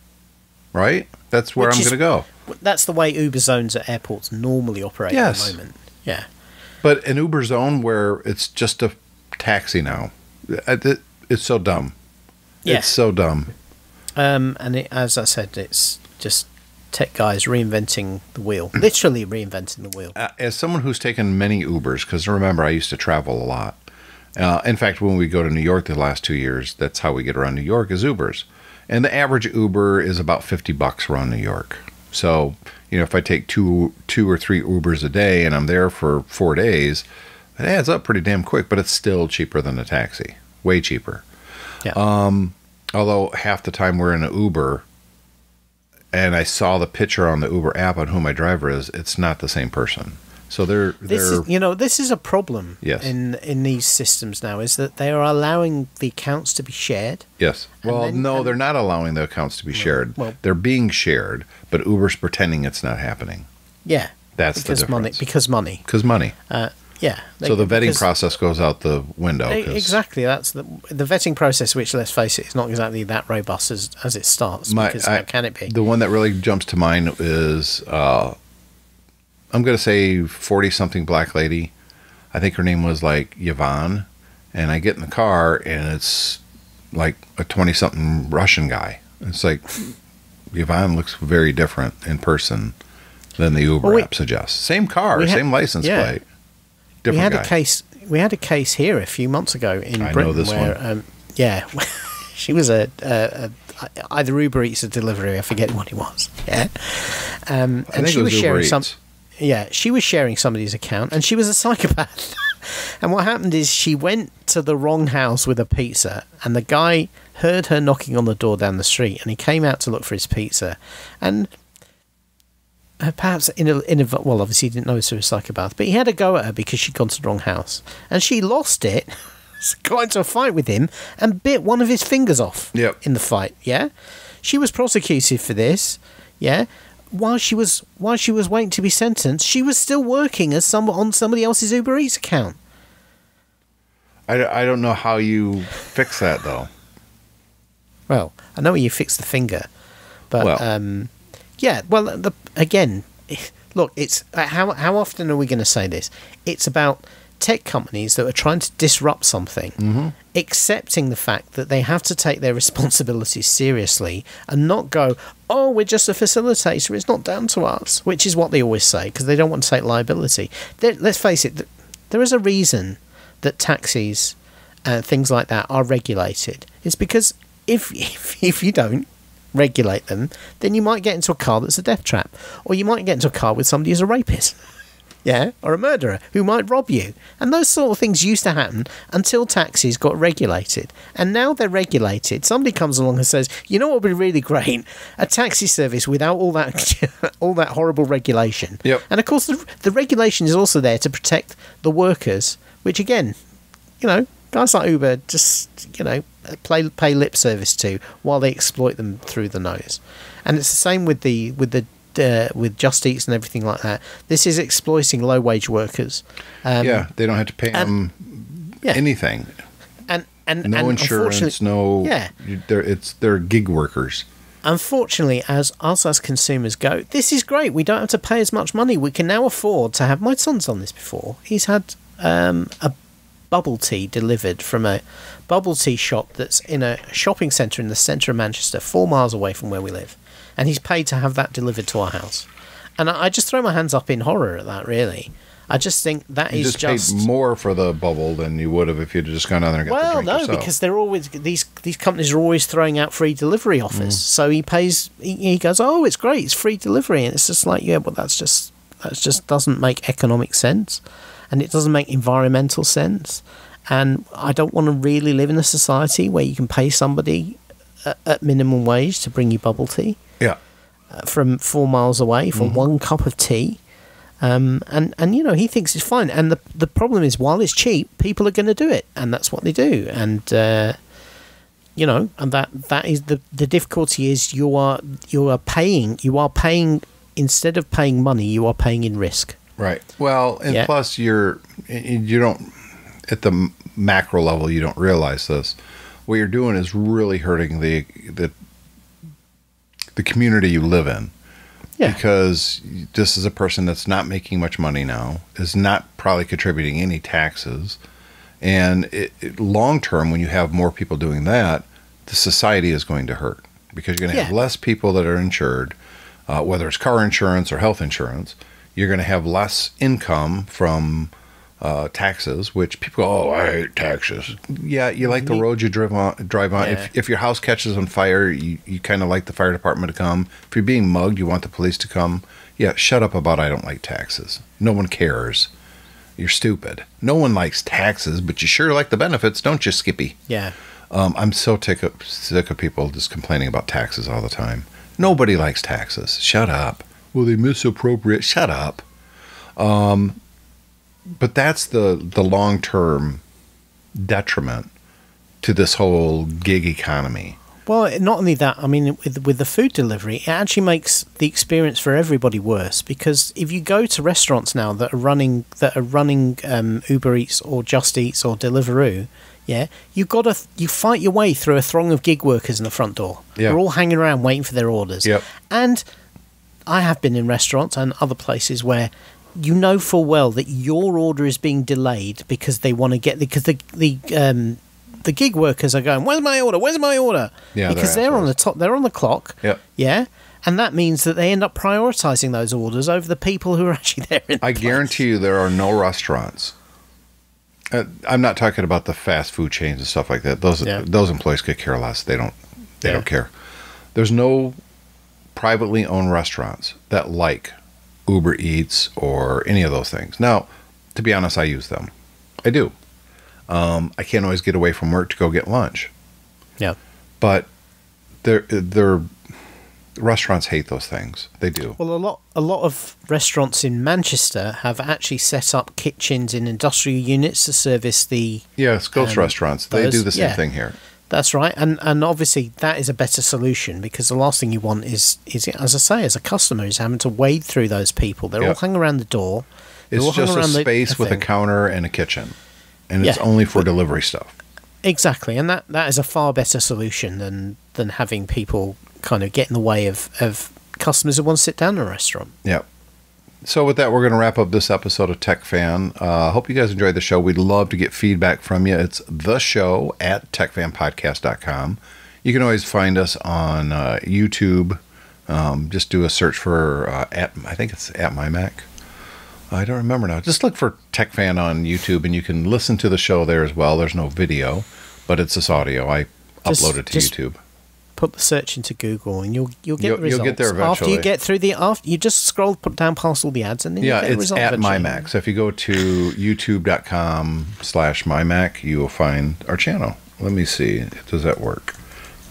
right? That's where I'm going to go. That's the way Uber zones at airports normally operate at the moment. Yeah. But an Uber zone where it's just a taxi now, it's so dumb. Yeah. It's so dumb. As I said, it's just tech guys reinventing the wheel. Literally reinventing the wheel. As someone who's taken many Ubers, because remember, I used to travel a lot. In fact, when we go to New York the last 2 years, that's how we get around New York is Ubers. And the average Uber is about $50 around New York. So, if I take two or three Ubers a day and I'm there for 4 days, it adds up pretty damn quick, but it's still cheaper than a taxi. Way cheaper. Yeah. Although half the time we're in an Uber and I saw the picture on the Uber app on who my driver is, it's not the same person. So this is a problem in these systems now, is that they are allowing the accounts to be shared. Yes. Well, they're not allowing the accounts to be shared. Well, they're being shared, but Uber's pretending it's not happening. Yeah. That's the difference. Because money. Yeah. So the vetting process goes out the window. Exactly. That's the vetting process, which, let's face it, is not exactly that robust as it starts. Because how can it be? The one that really jumps to mind is... I'm going to say 40-something black lady. I think her name was like Yvonne. And I get in the car and it's like a 20-something Russian guy. It's like Yvonne looks very different in person than the Uber app suggests. Same car, same license plate. Different guy. We had a case here a few months ago in Britain where, she was either Uber Eats or delivery. I forget what it was. Yeah, and she was sharing some. Yeah, she was sharing somebody's account, and she was a psychopath. And what happened is she went to the wrong house with a pizza, and the guy heard her knocking on the door down the street, and he came out to look for his pizza. And perhaps well, obviously he didn't know she was a psychopath, but he had a go at her because she'd gone to the wrong house, and she lost it. Got into a fight with him and bit one of his fingers off in the fight. Yeah, she was prosecuted for this. Yeah. While she was waiting to be sentenced, she was still working as on somebody else's Uber Eats account. I don't know how you fix that, though. Well, I know you fix the finger, but again, look, it's how often are we going to say this? It's about tech companies that are trying to disrupt something, accepting the fact that they have to take their responsibilities seriously and not go, oh, we're just a facilitator, it's not down to us, which is what they always say because they don't want to take liability. Let's face it, there is a reason that taxis and things like that are regulated. It's because if you don't regulate them, then you might get into a car that's a death trap, or you might get into a car with somebody who's a rapist. Yeah, or a murderer who might rob you. And those sort of things used to happen until taxis got regulated. And now they're regulated. Somebody comes along and says, you know what would be really great? A taxi service without all that horrible regulation. Yep. And of course, the regulation is also there to protect the workers, which again, guys like Uber just, pay lip service to while they exploit them through the nose. And it's the same with with Just Eats and everything like that. This is exploiting low-wage workers. They don't have to pay them anything. And no insurance, no... Yeah. They're gig workers. Unfortunately, as us as consumers go, this is great. We don't have to pay as much money. We can now afford to have... My son's done this before. He's had a bubble tea delivered from a bubble tea shop that's in a shopping centre in the centre of Manchester, 4 miles away from where we live. And he's paid to have that delivered to our house. And I just throw my hands up in horror at that, really. I just think that you is just paid more for the bubble than you would have if you'd just gone on there and got the drink yourself. Because they're always these companies are always throwing out free delivery offers. So he pays. He goes, "Oh, it's great, it's free delivery," and it's just like, yeah, but that just doesn't make economic sense, and it doesn't make environmental sense. And I don't want to really live in a society where you can pay somebody at minimum wage to bring you bubble tea. Yeah. From 4 miles away for one cup of tea. And he thinks it's fine. And the problem is, while it's cheap, people are going to do it, and that's what they do. And and that is the difficulty is you are paying instead of paying money, you are paying in risk. Right. Well, and plus you don't, at the macro level, you don't realize this. What you're doing is really hurting the community you live in. Yeah. Because this is a person that's not making much money now, is not probably contributing any taxes. And long term, when you have more people doing that, the society is going to hurt. Because you're going to have less people that are insured, whether it's car insurance or health insurance. You're going to have less income from taxes, which people go, oh, I hate taxes. Yeah, you like the roads you drive on. Yeah. If your house catches on fire, you kind of like the fire department to come. If you're being mugged, you want the police to come. Yeah, shut up about I don't like taxes. No one cares. You're stupid. No one likes taxes, but you sure like the benefits, don't you, Skippy? Yeah. I'm so sick of people just complaining about taxes all the time. Nobody likes taxes. Shut up. Well, they misappropriate. Shut up. But that's the long-term detriment to this whole gig economy. Well, not only that, I mean, with the food delivery, it actually makes the experience for everybody worse, because if you go to restaurants now that are running Uber Eats or Just Eats or Deliveroo, you fight your way through a throng of gig workers in the front door. Yeah. They're all hanging around waiting for their orders. Yep. And I have been in restaurants and other places where you know full well that your order is being delayed because they want to get the gig workers are going, where's my order? Where's my order? Yeah, because they're on the top, they're on the clock. Yep. Yeah. And that means that they end up prioritizing those orders over the people who are actually there. I guarantee you there are no restaurants. I'm not talking about the fast food chains and stuff like that. Those employees could care less. They don't care. There's no privately owned restaurants that like Uber Eats or any of those things. Now, to be honest, I use them. I do. I can't always get away from work to go get lunch. Yeah. But they're restaurants hate those things. They do. Well, a lot of restaurants in Manchester have actually set up kitchens in industrial units to service the... Yeah, it's ghost restaurants. They do the same thing here. That's right. And obviously that is a better solution, because the last thing you want is, as I say, as a customer, is having to wade through those people. They're all hanging around the door. It's just a space with a counter and a kitchen. And it's only for delivery stuff. Exactly. And that is a far better solution than having people kind of get in the way of customers who want to sit down in a restaurant. Yeah. So with that, we're going to wrap up this episode of TechFan. Hope you guys enjoyed the show. We'd love to get feedback from you. It's theshow@techfanpodcast.com. You can always find us on YouTube. Just do a search for, I think it's at my Mac. I don't remember now. Just look for TechFan on YouTube, and you can listen to the show there as well. There's no video, but it's this audio. I upload it to YouTube. Put the search into Google, and you'll get the results. You'll get there eventually. After you get through you just scroll down past all the ads, and then you get the result. Yeah, it's at MyMac. So if you go to youtube.com/MyMac, you will find our channel. Let me see. Does that work?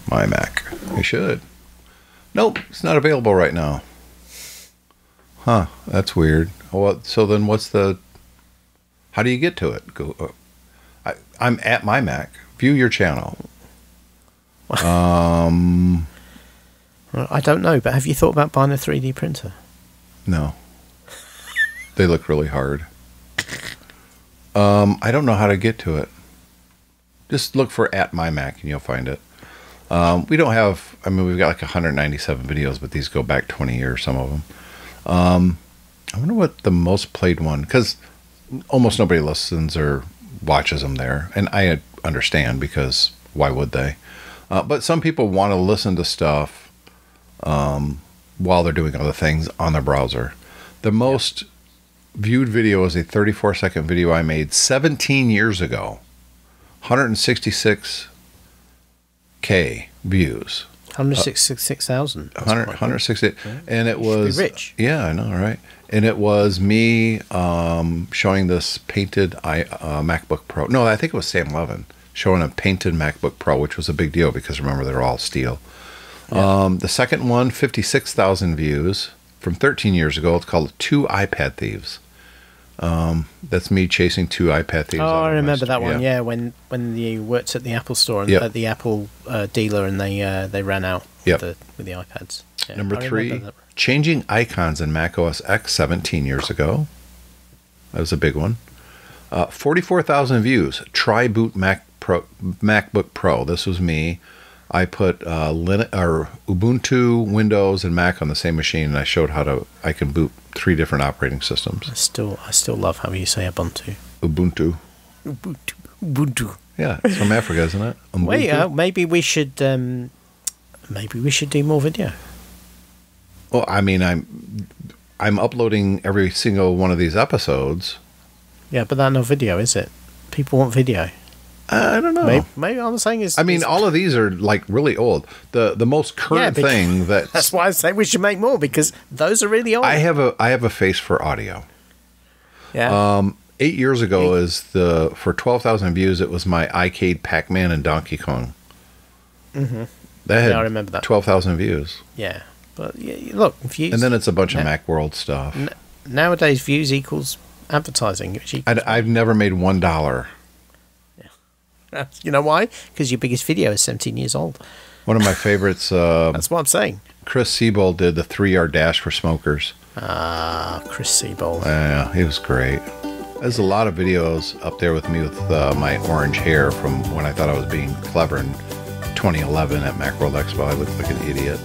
MyMac. It should. Nope, it's not available right now. Huh, that's weird. Well, so then how do you get to it? I'm at MyMac. View your channel. I don't know, but have you thought about buying a 3D printer? No. They look really hard. I don't know how to get to it. Just look for at MyMac and you'll find it. We don't have, we've got like 197 videos, but these go back 20 years, some of them. I wonder what the most played one, because almost nobody listens or watches them there. And I understand, because why would they? But some people want to listen to stuff while they're doing other things on their browser. The most viewed video is a 34-second video I made 17 years ago. 166K views. 166,000. 160, and it was rich. Yeah, I know, right? And it was me showing this painted MacBook Pro. No, I think it was Sam Levin showing a painted MacBook Pro, which was a big deal because remember they're all steel. Yeah. The second one, 56,000 views from 13 years ago. It's called Two iPad Thieves. That's me chasing two iPad thieves. Oh, I remember that one. Yeah, when you worked at the Apple store and at the Apple dealer, and they ran out with the iPads. Yeah, Number 3, changing icons in Mac OS X 17 years ago. That was a big one. 44,000 views. Try boot MacBook Pro. This was me. I put Ubuntu, Windows, and Mac on the same machine, and I showed how I can boot 3 different operating systems. I still love how you say Ubuntu. Ubuntu. Yeah, it's from Africa, isn't it? Ubuntu. Wait, maybe we should do more video. Well, I mean, I'm uploading every single one of these episodes. Yeah, but that's not video, is it? People want video. I don't know. Maybe all I'm saying is... I mean, all of these are like really old. The most current thing that... That's why I say we should make more, because those are really old. I have a face for audio. Yeah. 8 years ago for 12,000 views, it was my iCade, Pac-Man, and Donkey Kong. Mm-hmm. That had I remember that. 12,000 views. Yeah. But look, views... And then it's a bunch of Macworld stuff. Nowadays, views equals advertising. I've never made $1. You know why? Because your biggest video is 17 years old. One of my favorites... That's what I'm saying. Chris Siebold did the 3-yard dash for smokers. Chris Siebold. Yeah, he was great. There's a lot of videos up there with me with my orange hair from when I thought I was being clever in 2011 at Macworld Expo. I looked like an idiot.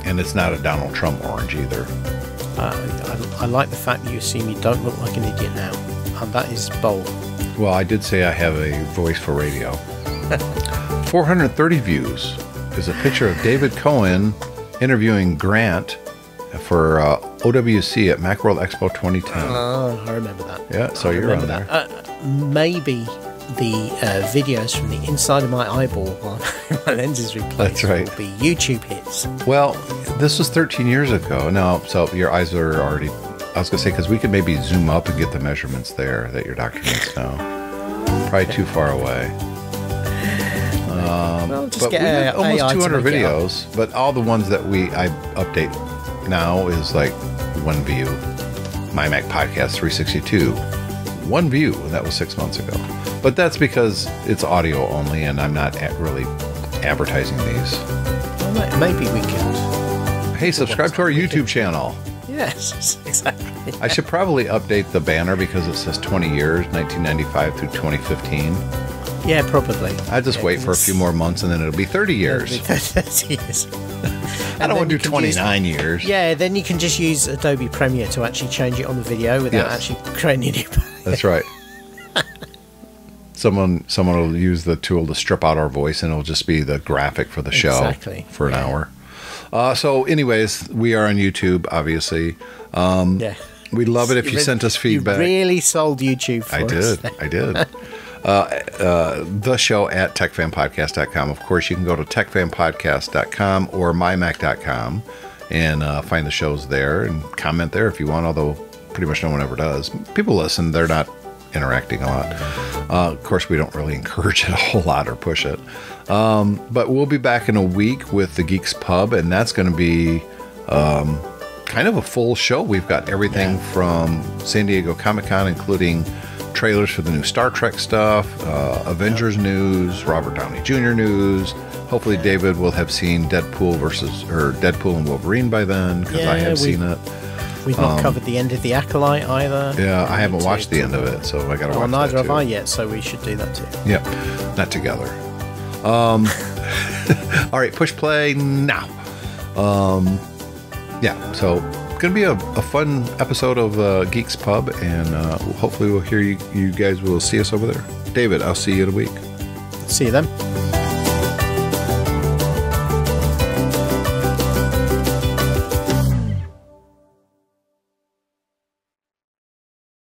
And it's not a Donald Trump orange either. I like the fact that you assume you don't look like an idiot now. And that is bold. Well, I did say I have a voice for radio. 430 views is a picture of David Cohen interviewing Grant for OWC at Macworld Expo 2010. Oh, I remember that. Yeah, so you're on there. Maybe the videos from the inside of my eyeball while my lens is replaced. That's right. Will be YouTube hits. Well, this was 13 years ago. No, so your eyes are already... I was going to say, because we could maybe zoom up and get the measurements there that your doctor needs now. Probably too far away. But we have almost 200 videos, but all the ones that I update now is like 1 view. My Mac Podcast 362. 1 view, and that was 6 months ago. But that's because it's audio only, and I'm not really advertising these. Well, maybe we could. Hey, subscribe to our YouTube channel. Yes, exactly. I should probably update the banner because it says 20 years, 1995 through 2015. Yeah, probably. I'll just wait for a few more months and then it'll be 30 years. It'll be 30 years. I don't want to do 29 years. Yeah, then you can just use Adobe Premiere to actually change it on the video without actually creating a new page. That's right. Someone will use the tool to strip out our voice and it'll just be the graphic for the show for an hour. So anyways, we are on YouTube, obviously. We'd love it if you sent us feedback. You really sold YouTube for us. I did. The show at techfanpodcast.com. Of course, you can go to techfanpodcast.com or mymac.com and find the shows there and comment there if you want, although pretty much no one ever does. People listen. They're not interacting a lot. Of course, we don't really encourage it a whole lot or push it. But we'll be back in a week with the Geeks Pub, and that's going to be kind of a full show. We've got everything from San Diego Comic-Con, including trailers for the new Star Trek stuff, Avengers news, Robert Downey Jr. news. Hopefully David will have seen Deadpool and Wolverine by then, because I have seen it. We've not covered the end of The Acolyte either. Yeah, I haven't watched the end of it, so I got to watch that too. Neither have I yet, so we should do that too. Yep, not together. All right, push play now. So it's going to be a fun episode of Geeks Pub, and hopefully we'll hear you guys will see us over there. David, I'll see you in a week. See you then.